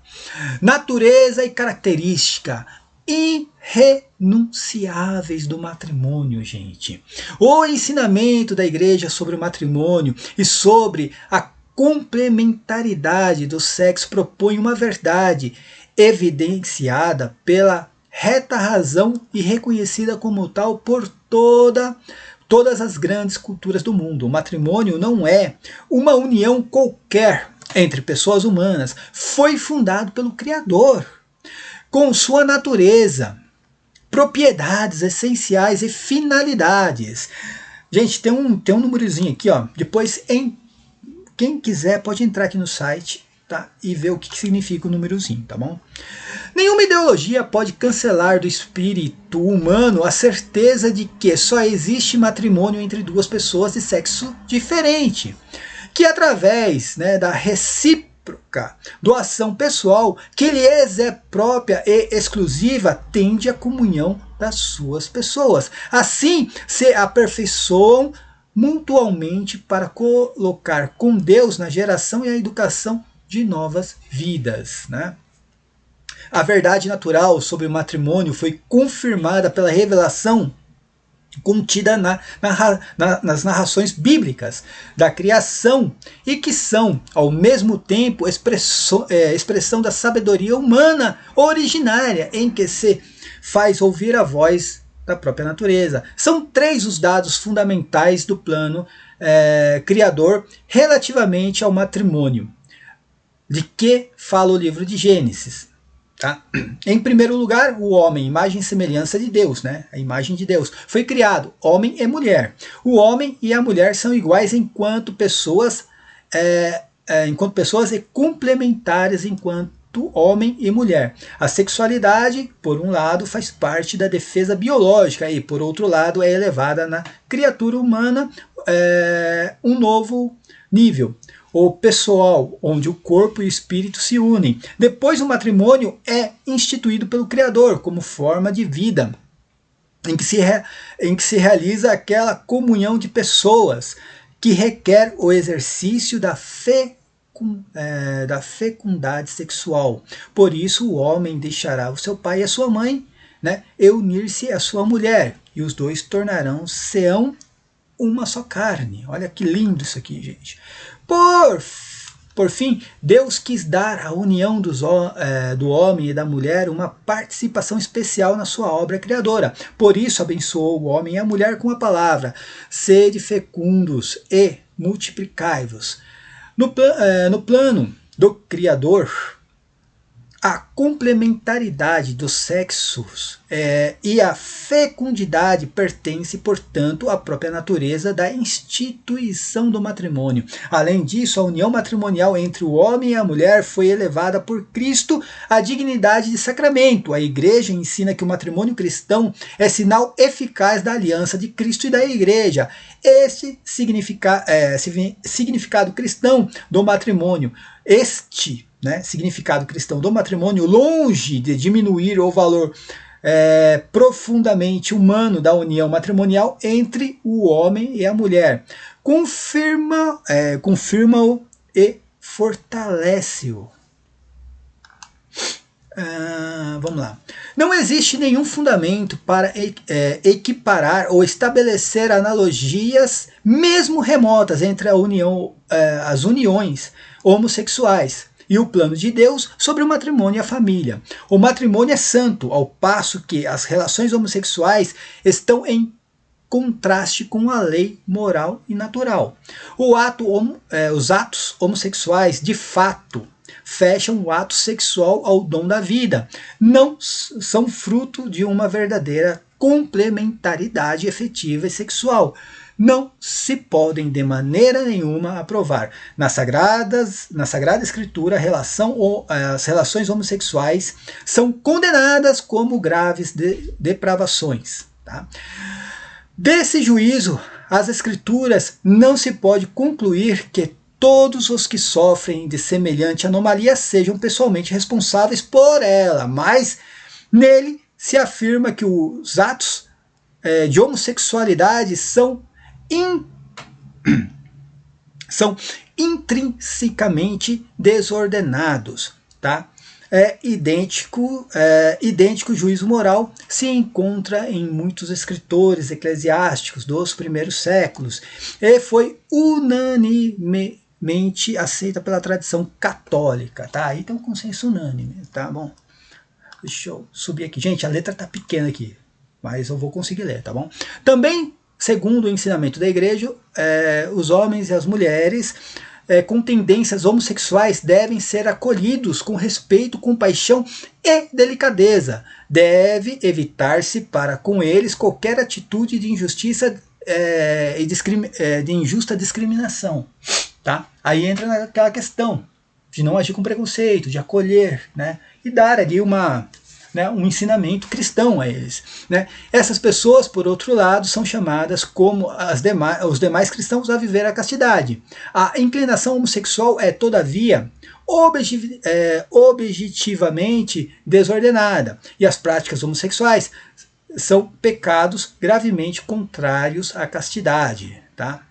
Natureza e característica irrenunciáveis do matrimônio, gente. O ensinamento da igreja sobre o matrimônio e sobre a complementaridade do sexo propõe uma verdade evidenciada pela reta razão e reconhecida como tal por todas as grandes culturas do mundo. O matrimônio não é uma união qualquer entre pessoas humanas. Foi fundado pelo Criador, com sua natureza, propriedades essenciais e finalidades. Gente, tem um númerozinho aqui, ó. Depois, quem quiser pode entrar aqui no site, tá, e ver o que significa o númerozinho, tá bom? Nenhuma ideologia pode cancelar do espírito humano a certeza de que só existe matrimônio entre 2 pessoas de sexo diferente, que através, né, da recíproca doação pessoal que lhes é própria e exclusiva, tende à comunhão das suas pessoas. Assim, se aperfeiçoam mutualmente para colocar com Deus na geração e a educação de novas vidas, né? A verdade natural sobre o matrimônio foi confirmada pela revelação contida nas narrações bíblicas da criação e que são, ao mesmo tempo, expressão da sabedoria humana originária em que se faz ouvir a voz da própria natureza. São 3 os dados fundamentais do plano criador relativamente ao matrimônio, de que fala o livro de Gênesis. Tá? Em primeiro lugar, o homem, imagem e semelhança de Deus, né? A imagem de Deus, foi criado, homem e mulher. O homem e a mulher são iguais enquanto pessoas e complementares enquanto homem e mulher. A sexualidade, por um lado, faz parte da defesa biológica e, por outro lado, é elevada na criatura humana um novo nível, o pessoal, onde o corpo e o espírito se unem. Depois, o matrimônio é instituído pelo Criador como forma de vida, em que se realiza aquela comunhão de pessoas que requer o exercício da da fecundade sexual. Por isso o homem deixará o seu pai e a sua mãe, né, e unir-se à sua mulher, e os dois tornarão-se uma só carne. Olha que lindo isso aqui, gente. Por fim, Deus quis dar à união do homem e da mulher uma participação especial na sua obra criadora. Por isso abençoou o homem e a mulher com a palavra: sede fecundos e multiplicai-vos. No plano do Criador, a complementaridade dos sexos e a fecundidade pertence, portanto, à própria natureza da instituição do matrimônio. Além disso, a união matrimonial entre o homem e a mulher foi elevada por Cristo à dignidade de sacramento. A Igreja ensina que o matrimônio cristão é sinal eficaz da aliança de Cristo e da Igreja. Este significado cristão do matrimônio, significado cristão do matrimônio, longe de diminuir o valor profundamente humano da união matrimonial entre o homem e a mulher, confirma-o e fortalece-o. Vamos lá. Não existe nenhum fundamento para equiparar ou estabelecer analogias, mesmo remotas, entre as uniões homossexuais e o plano de Deus sobre o matrimônio e a família. O matrimônio é santo, ao passo que as relações homossexuais estão em contraste com a lei moral e natural. Os atos homossexuais, de fato, fecham o ato sexual ao dom da vida. Não são fruto de uma verdadeira complementaridade efetiva e sexual. Não se podem de maneira nenhuma aprovar. Na Sagrada Escritura, as relações homossexuais são condenadas como graves depravações. Tá? Desse juízo, as Escrituras não se pode concluir que todos os que sofrem de semelhante anomalia sejam pessoalmente responsáveis por ela, mas nele se afirma que os atos de homossexualidade são intrinsecamente desordenados. Tá? Idêntico juízo moral se encontra em muitos escritores eclesiásticos dos primeiros séculos e foi unanimemente aceita pela tradição católica. Tá? Aí tem um consenso unânime. Tá bom? Deixa eu subir aqui. Gente, a letra tá pequena aqui, mas eu vou conseguir ler, tá bom? Também, segundo o ensinamento da Igreja, os homens e as mulheres com tendências homossexuais devem ser acolhidos com respeito, compaixão e delicadeza. Deve evitar-se para com eles qualquer atitude de injustiça de injusta discriminação. Tá? Aí entra naquela questão de não agir com preconceito, de acolher, né? E dar ali um ensinamento cristão a eles. Né? Essas pessoas, por outro lado, são chamadas como os demais cristãos a viver a castidade. A inclinação homossexual é, todavia, objetivamente desordenada, e as práticas homossexuais são pecados gravemente contrários à castidade. Tá?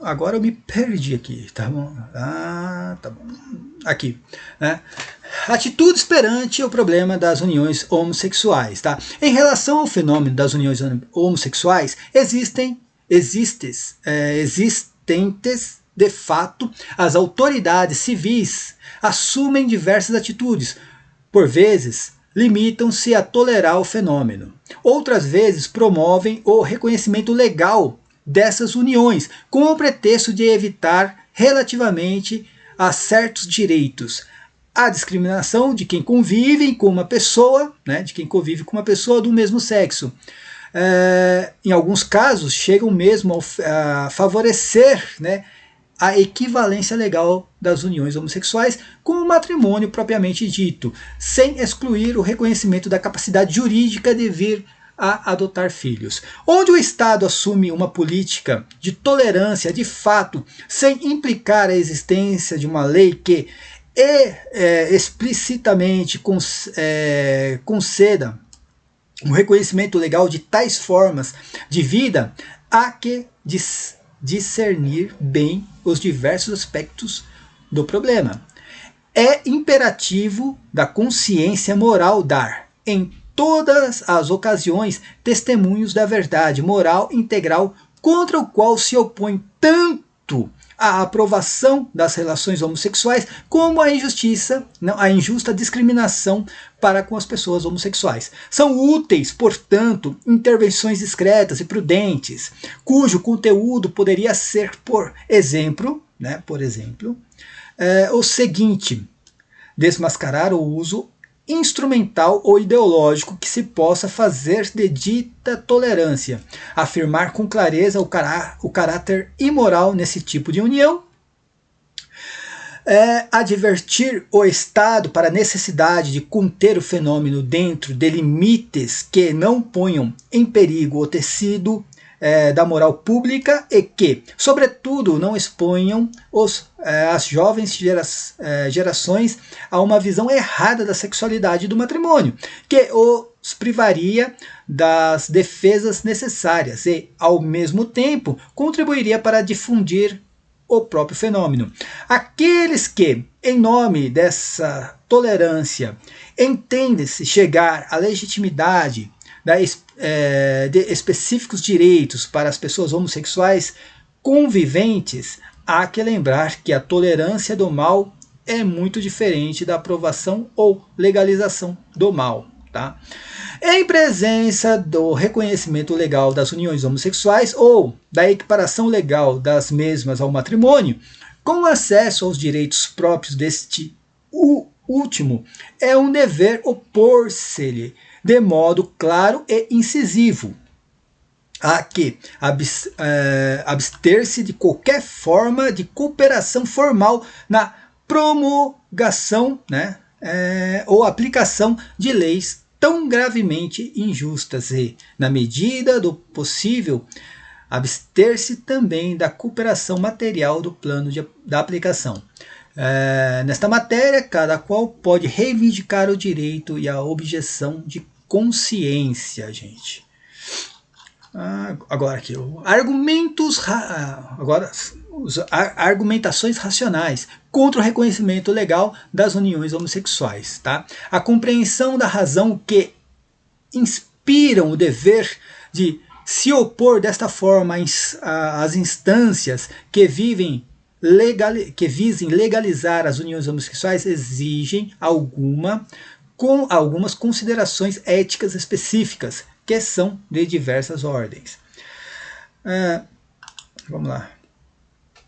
Agora eu me perdi aqui, tá bom? Tá bom. Aqui, né? Atitudes perante o problema das uniões homossexuais. Tá? Em relação ao fenômeno das uniões homossexuais, existentes de fato, as autoridades civis assumem diversas atitudes. Por vezes, limitam-se a tolerar o fenômeno. Outras vezes, promovem o reconhecimento legal dessas uniões, com o pretexto de evitar relativamente a certos direitos a discriminação de quem convive com uma pessoa, né, do mesmo sexo. Em alguns casos, chegam mesmo a favorecer, né, a equivalência legal das uniões homossexuais com o matrimônio propriamente dito, sem excluir o reconhecimento da capacidade jurídica de vir a adotar filhos. Onde o Estado assume uma política de tolerância de fato, sem implicar a existência de uma lei que explicitamente conceda um reconhecimento legal de tais formas de vida, há que discernir bem os diversos aspectos do problema. É imperativo da consciência moral dar, em todas as ocasiões, testemunhos da verdade moral integral contra o qual se opõe tanto a aprovação das relações homossexuais como a injusta discriminação para com as pessoas homossexuais. São úteis, portanto, intervenções discretas e prudentes, cujo conteúdo poderia ser, por exemplo, o seguinte: desmascarar o uso instrumental ou ideológico que se possa fazer de dita tolerância, afirmar com clareza o caráter imoral nesse tipo de união, advertir o Estado para a necessidade de conter o fenômeno dentro de limites que não ponham em perigo o tecido da moral pública e que, sobretudo, não exponham as jovens gerações a uma visão errada da sexualidade e do matrimônio, que os privaria das defesas necessárias e, ao mesmo tempo, contribuiria para difundir o próprio fenômeno. Aqueles que, em nome dessa tolerância, entendem-se chegar à legitimidade de específicos direitos para as pessoas homossexuais conviventes, há que lembrar que a tolerância do mal é muito diferente da aprovação ou legalização do mal. Tá? Em presença do reconhecimento legal das uniões homossexuais ou da equiparação legal das mesmas ao matrimônio, com acesso aos direitos próprios deste último, é um dever opor-se-lhe de modo claro e incisivo. Há que abster-se de qualquer forma de cooperação formal na promulgação ou aplicação de leis tão gravemente injustas e, na medida do possível, abster-se também da cooperação material do plano da aplicação. Nesta matéria, cada qual pode reivindicar o direito e a objeção de consciência, gente. Agora aqui, argumentações racionais contra o reconhecimento legal das uniões homossexuais. Tá? A compreensão da razão que inspiram o dever de se opor desta forma às instâncias que visem legalizar as uniões homossexuais exigem algumas considerações éticas específicas, que são de diversas ordens. Vamos lá.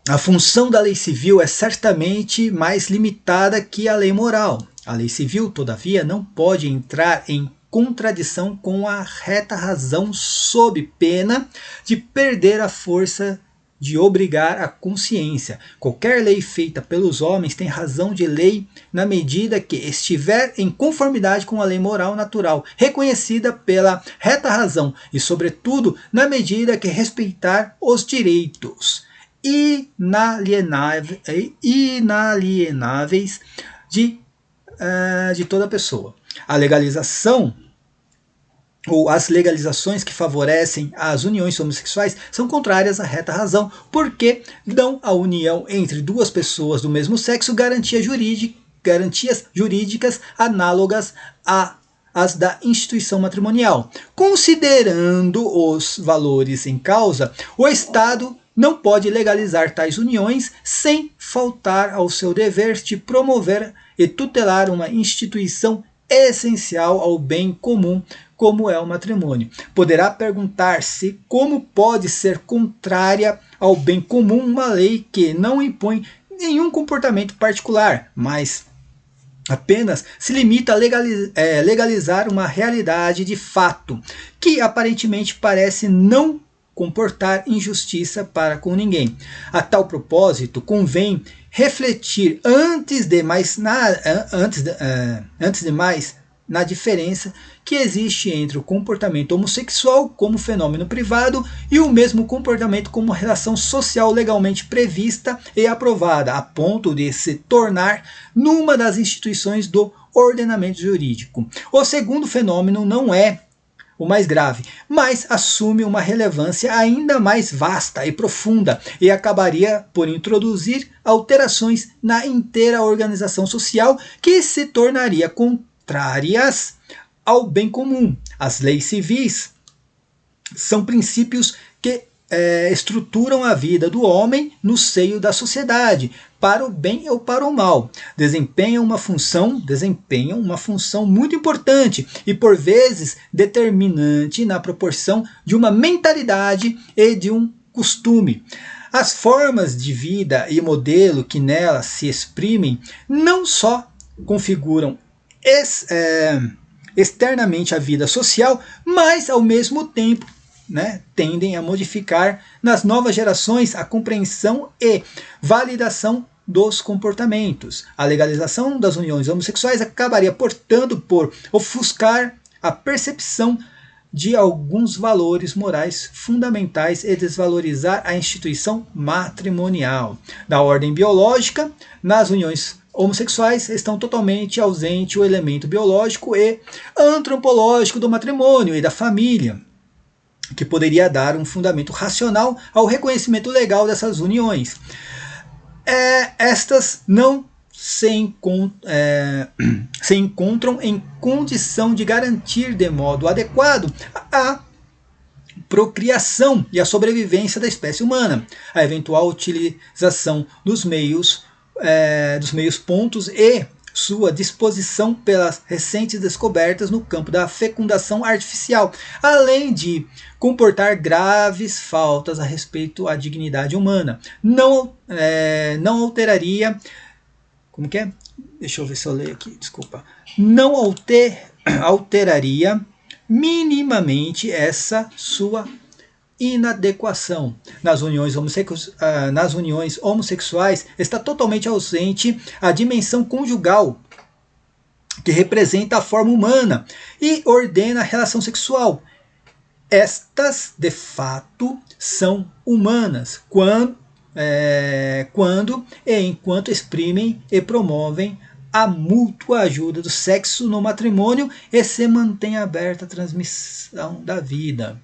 A função da lei civil é certamente mais limitada que a lei moral. A lei civil, todavia, não pode entrar em contradição com a reta razão sob pena de perder a força de obrigar a consciência. Qualquer lei feita pelos homens tem razão de lei na medida que estiver em conformidade com a lei moral natural, reconhecida pela reta razão, e, sobretudo, na medida que respeitar os direitos inalienáveis de toda pessoa. A legalização ou as legalizações que favorecem as uniões homossexuais são contrárias à reta razão, porque dão à união entre duas pessoas do mesmo sexo garantias jurídicas análogas às da instituição matrimonial. Considerando os valores em causa, o Estado não pode legalizar tais uniões sem faltar ao seu dever de promover e tutelar uma instituição essencial ao bem comum, como é o matrimônio. Poderá perguntar-se como pode ser contrária ao bem comum uma lei que não impõe nenhum comportamento particular, mas apenas se limita a legalizar uma realidade de fato, que aparentemente parece não comportar injustiça para com ninguém. A tal propósito, convém refletir antes de mais na diferença que existe entre o comportamento homossexual como fenômeno privado e o mesmo comportamento como relação social legalmente prevista e aprovada, a ponto de se tornar numa das instituições do ordenamento jurídico. O segundo fenômeno não é o mais grave, mas assume uma relevância ainda mais vasta e profunda e acabaria por introduzir alterações na inteira organização social que se tornaria contrárias ao bem comum. As leis civis são princípios que estruturam a vida do homem no seio da sociedade, para o bem ou para o mal. Desempenham uma função muito importante e, por vezes, determinante na proporção de uma mentalidade e de um costume. As formas de vida e modelo que nelas se exprimem não só configuram externamente a vida social, mas, ao mesmo tempo, tendem a modificar nas novas gerações a compreensão e validação dos comportamentos. A legalização das uniões homossexuais acabaria, portanto, por ofuscar a percepção de alguns valores morais fundamentais e desvalorizar a instituição matrimonial. Da ordem biológica, nas uniões homossexuais estão totalmente ausente o elemento biológico e antropológico do matrimônio e da família, que poderia dar um fundamento racional ao reconhecimento legal dessas uniões. Estas não se encontram em condição de garantir de modo adequado a procriação e a sobrevivência da espécie humana. A eventual utilização dos meios pontos e sua disposição pelas recentes descobertas no campo da fecundação artificial, além de comportar graves faltas a respeito à dignidade humana. Não alteraria... Como que é? Deixa eu ver se eu leio aqui, desculpa. Não alteraria minimamente essa sua inadequação. Nas uniões homossexuais está totalmente ausente a dimensão conjugal, que representa a forma humana e ordena a relação sexual. Estas, de fato, são humanas quando e enquanto exprimem e promovem a mútua ajuda do sexo no matrimônio e se mantém aberta a transmissão da vida.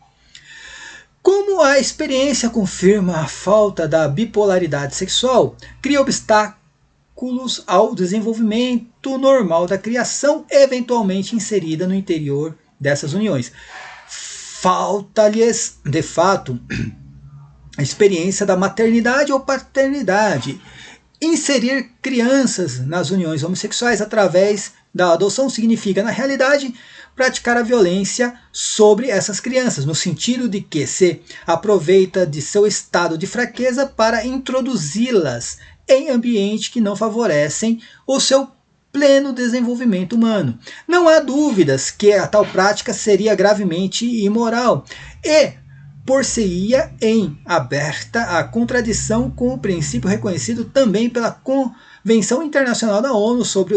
Como a experiência confirma a falta da bipolaridade sexual, cria obstáculos ao desenvolvimento normal da criação, eventualmente inserida no interior dessas uniões. Falta-lhes, de fato, a experiência da maternidade ou paternidade. Inserir crianças nas uniões homossexuais através da adoção significa, na realidade, praticar a violência sobre essas crianças, no sentido de que se aproveita de seu estado de fraqueza para introduzi-las em ambientes que não favorecem o seu pleno desenvolvimento humano. Não há dúvidas que a tal prática seria gravemente imoral e por-se-ia em aberta a contradição com o princípio reconhecido também pela Convenção Internacional da ONU sobre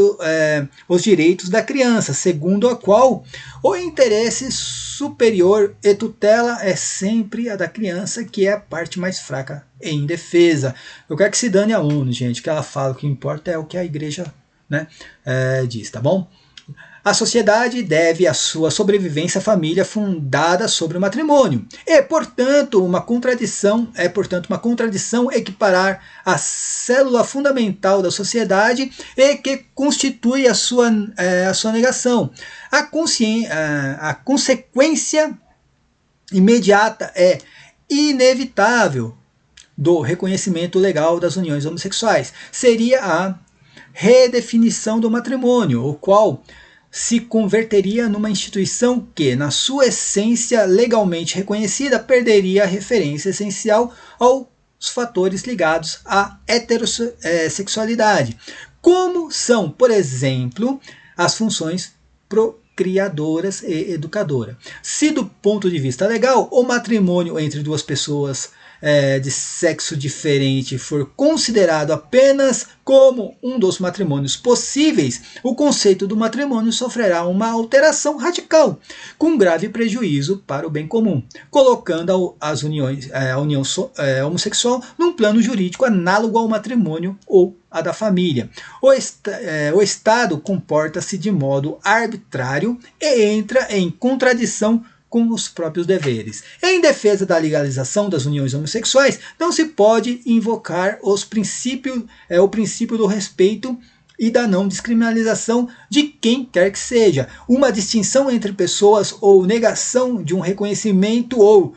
os Direitos da Criança, segundo a qual o interesse superior e tutela é sempre a da criança, que é a parte mais fraca e indefesa. Eu quero que se dane a ONU, gente, que ela fala, o que importa é o que a igreja diz, tá bom? A sociedade deve a sua sobrevivência à família fundada sobre o matrimônio. portanto, uma contradição equiparar a célula fundamental da sociedade e que constitui a sua negação. A consequência imediata é inevitável do reconhecimento legal das uniões homossexuais. Seria a redefinição do matrimônio, o qual se converteria numa instituição que, na sua essência legalmente reconhecida, perderia a referência essencial aos fatores ligados à heterossexualidade, como são, por exemplo, as funções procriadoras e educadoras. Se, do ponto de vista legal, o matrimônio entre duas pessoas de sexo diferente for considerado apenas como um dos matrimônios possíveis, o conceito do matrimônio sofrerá uma alteração radical, com grave prejuízo para o bem comum, colocando a união homossexual num plano jurídico análogo ao matrimônio ou a da família. O Estado comporta-se de modo arbitrário e entra em contradição com os próprios deveres. Em defesa da legalização das uniões homossexuais, não se pode invocar o princípio do respeito e da não descriminalização de quem quer que seja. Uma distinção entre pessoas ou negação de um reconhecimento ou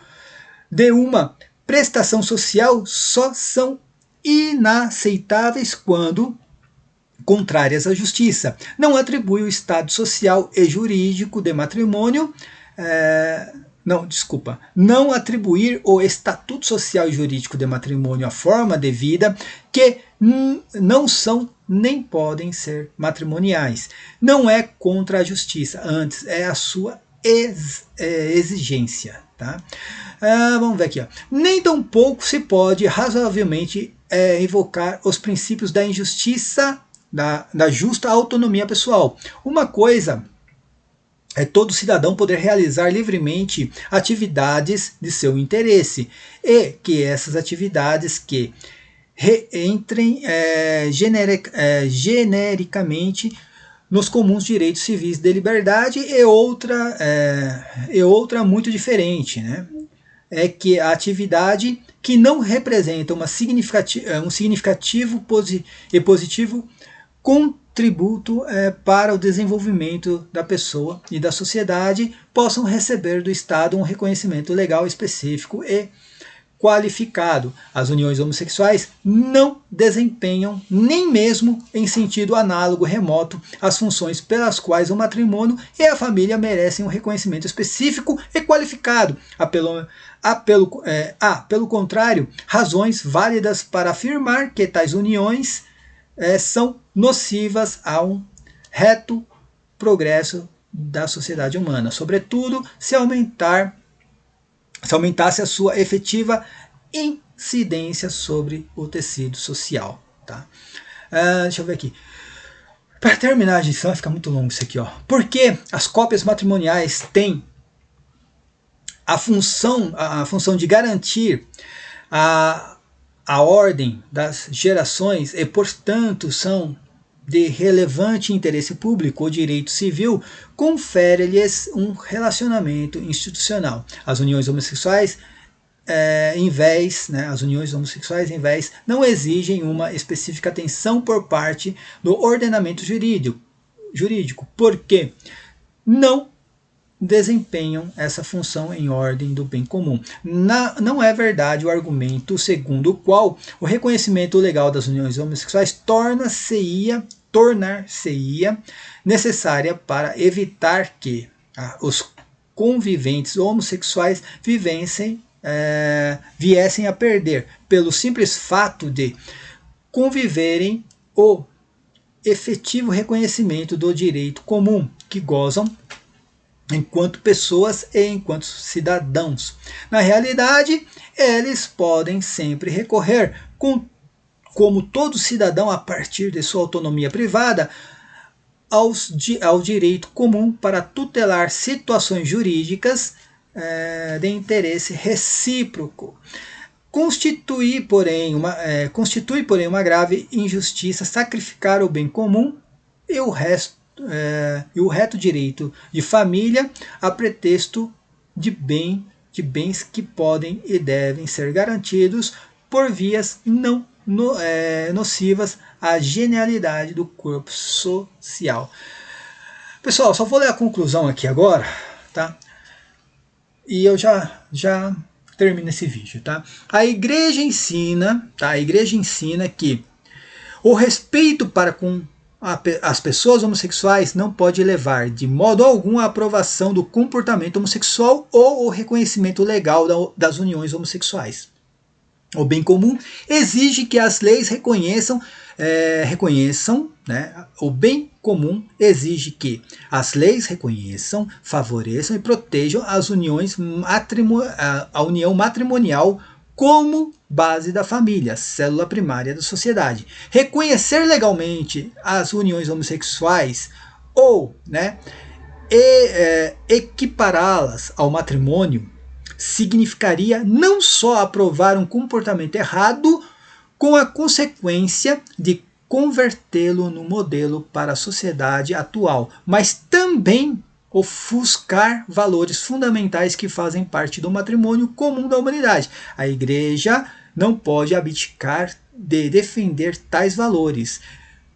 de uma prestação social só são inaceitáveis quando contrárias à justiça. Não atribui o estado social e jurídico de matrimônio, não atribuir o estatuto social e jurídico de matrimônio à forma de vida que não são nem podem ser matrimoniais. Não é contra a justiça, antes é a sua exigência. Tá? Vamos ver aqui. Ó. Nem tampouco se pode razoavelmente invocar os princípios da injustiça, da justa autonomia pessoal. Uma coisa é todo cidadão poder realizar livremente atividades de seu interesse e que essas atividades que entrem genericamente nos comuns direitos civis de liberdade e outra muito diferente, né? É que a atividade que não representa um significativo e positivo contributo para o desenvolvimento da pessoa e da sociedade possam receber do Estado um reconhecimento legal específico e qualificado. As uniões homossexuais não desempenham, nem mesmo em sentido análogo remoto, as funções pelas quais o matrimônio e a família merecem um reconhecimento específico e qualificado. Pelo contrário, razões válidas para afirmar que tais uniões são nocivas a um reto progresso da sociedade humana, sobretudo se aumentasse a sua efetiva incidência sobre o tecido social. Tá? Deixa eu ver aqui. Para terminar, gente, senão vai ficar muito longo isso aqui. Ó. Por que as cópias matrimoniais têm a função de garantir a ordem das gerações e, portanto, são de relevante interesse público ou direito civil, confere-lhes um relacionamento institucional. As uniões homossexuais, em vez, não exigem uma específica atenção por parte do ordenamento jurídico, porque não desempenham essa função em ordem do bem comum. Não é verdade o argumento segundo o qual o reconhecimento legal das uniões homossexuais tornar-se-ia necessária para evitar que os conviventes homossexuais viessem a perder, pelo simples fato de conviverem, o efetivo reconhecimento do direito comum que gozam enquanto pessoas e enquanto cidadãos. Na realidade, eles podem sempre recorrer, como todo cidadão, a partir de sua autonomia privada, ao direito comum para tutelar situações jurídicas de interesse recíproco. Constitui, porém, uma grave injustiça sacrificar o bem comum e o reto direito de família a pretexto de bens que podem e devem ser garantidos por vias não nocivas à genialidade do corpo social. Pessoal, só vou ler a conclusão aqui agora, tá? E eu já termino esse vídeo, tá? A igreja ensina que o respeito para com as pessoas homossexuais não pode levar de modo algum à aprovação do comportamento homossexual ou o reconhecimento legal das uniões homossexuais. O bem comum exige que as leis reconheçam, o bem comum exige que as leis reconheçam, favoreçam e protejam as uniões a união matrimonial como base da família, célula primária da sociedade. Reconhecer legalmente as uniões homossexuais ou equipará-las ao matrimônio significaria não só aprovar um comportamento errado, com a consequência de convertê-lo no modelo para a sociedade atual, mas também ofuscar valores fundamentais que fazem parte do matrimônio comum da humanidade. A igreja não pode abdicar de defender tais valores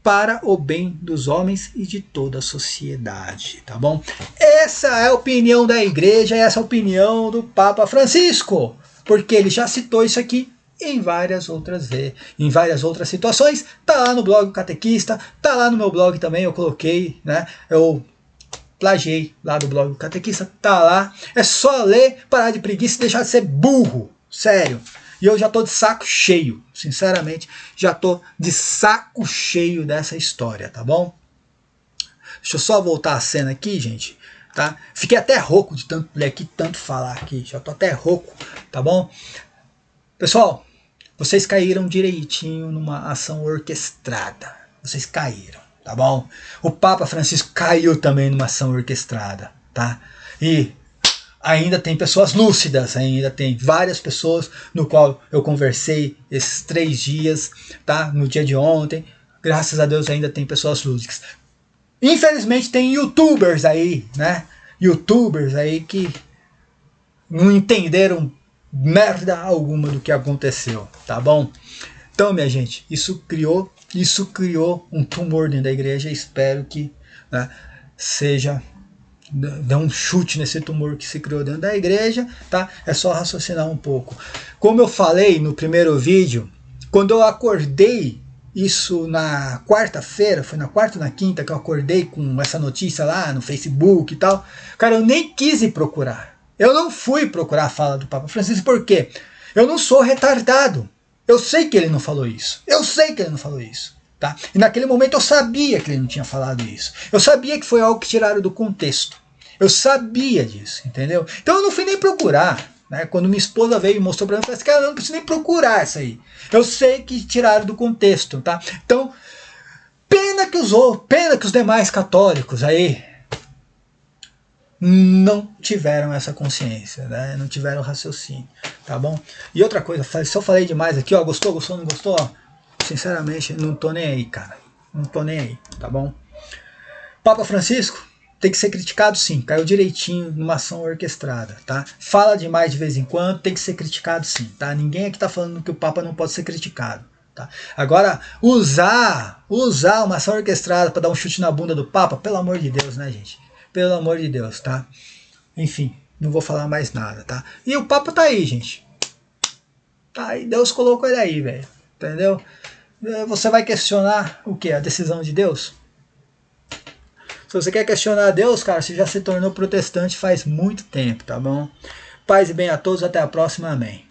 para o bem dos homens e de toda a sociedade, tá bom? Essa é a opinião da igreja, essa é a opinião do Papa Francisco, porque ele já citou isso aqui em várias outras situações. Tá lá no blog do Catequista, tá lá no meu blog também, eu coloquei, né? Eu plagiei lá do blog do Catequista, tá lá. É só ler, parar de preguiça e deixar de ser burro, sério. E eu já tô de saco cheio, sinceramente, já tô de saco cheio dessa história, tá bom? Deixa eu só voltar a cena aqui, gente, tá? Fiquei até rouco de tanto ler aqui, tanto falar aqui, já tô até rouco, tá bom? Pessoal, vocês caíram direitinho numa ação orquestrada, vocês caíram, tá bom? O Papa Francisco caiu também numa ação orquestrada, tá? E ainda tem pessoas lúcidas, ainda tem várias pessoas no qual eu conversei esses 3 dias, tá? No dia de ontem, graças a Deus ainda tem pessoas lúcidas. Infelizmente tem youtubers aí, né? Youtubers aí que não entenderam merda alguma do que aconteceu, tá bom? Então, minha gente, isso criou um tumor dentro da igreja. Espero que, né, seja... dá um chute nesse tumor que se criou dentro da igreja, tá? É só raciocinar um pouco. Como eu falei no primeiro vídeo, quando eu acordei, isso na quarta-feira, foi na quarta ou na quinta que eu acordei com essa notícia lá no Facebook e tal, cara, eu nem quis ir procurar. Eu não fui procurar a fala do Papa Francisco, por quê? Eu não sou retardado. Eu sei que ele não falou isso. Eu sei que ele não falou isso. Tá? E naquele momento eu sabia que ele não tinha falado isso. Eu sabia que foi algo que tiraram do contexto. Eu sabia disso, entendeu? Então eu não fui nem procurar. Né? Quando minha esposa veio e mostrou pra mim, eu falei assim, cara, eu não preciso nem procurar isso aí. Eu sei que tiraram do contexto, tá? Então, pena que os demais católicos aí não tiveram essa consciência, né? Não tiveram raciocínio, tá bom? E outra coisa, se eu falei demais aqui, ó, gostou, não gostou, ó, sinceramente, não tô nem aí, cara. Não tô nem aí, tá bom? Papa Francisco tem que ser criticado sim, caiu direitinho numa ação orquestrada, tá? Fala demais de vez em quando, tem que ser criticado sim, tá? Ninguém aqui tá falando que o Papa não pode ser criticado, tá? Agora, usar uma ação orquestrada para dar um chute na bunda do Papa, pelo amor de Deus, né, gente? Pelo amor de Deus, tá? Enfim, não vou falar mais nada, tá? E o Papa tá aí, gente. Tá aí, Deus colocou ele aí, velho. Entendeu? Você vai questionar o quê? A decisão de Deus? Se você quer questionar Deus, cara, você já se tornou protestante faz muito tempo, tá bom? Paz e bem a todos, até a próxima, amém.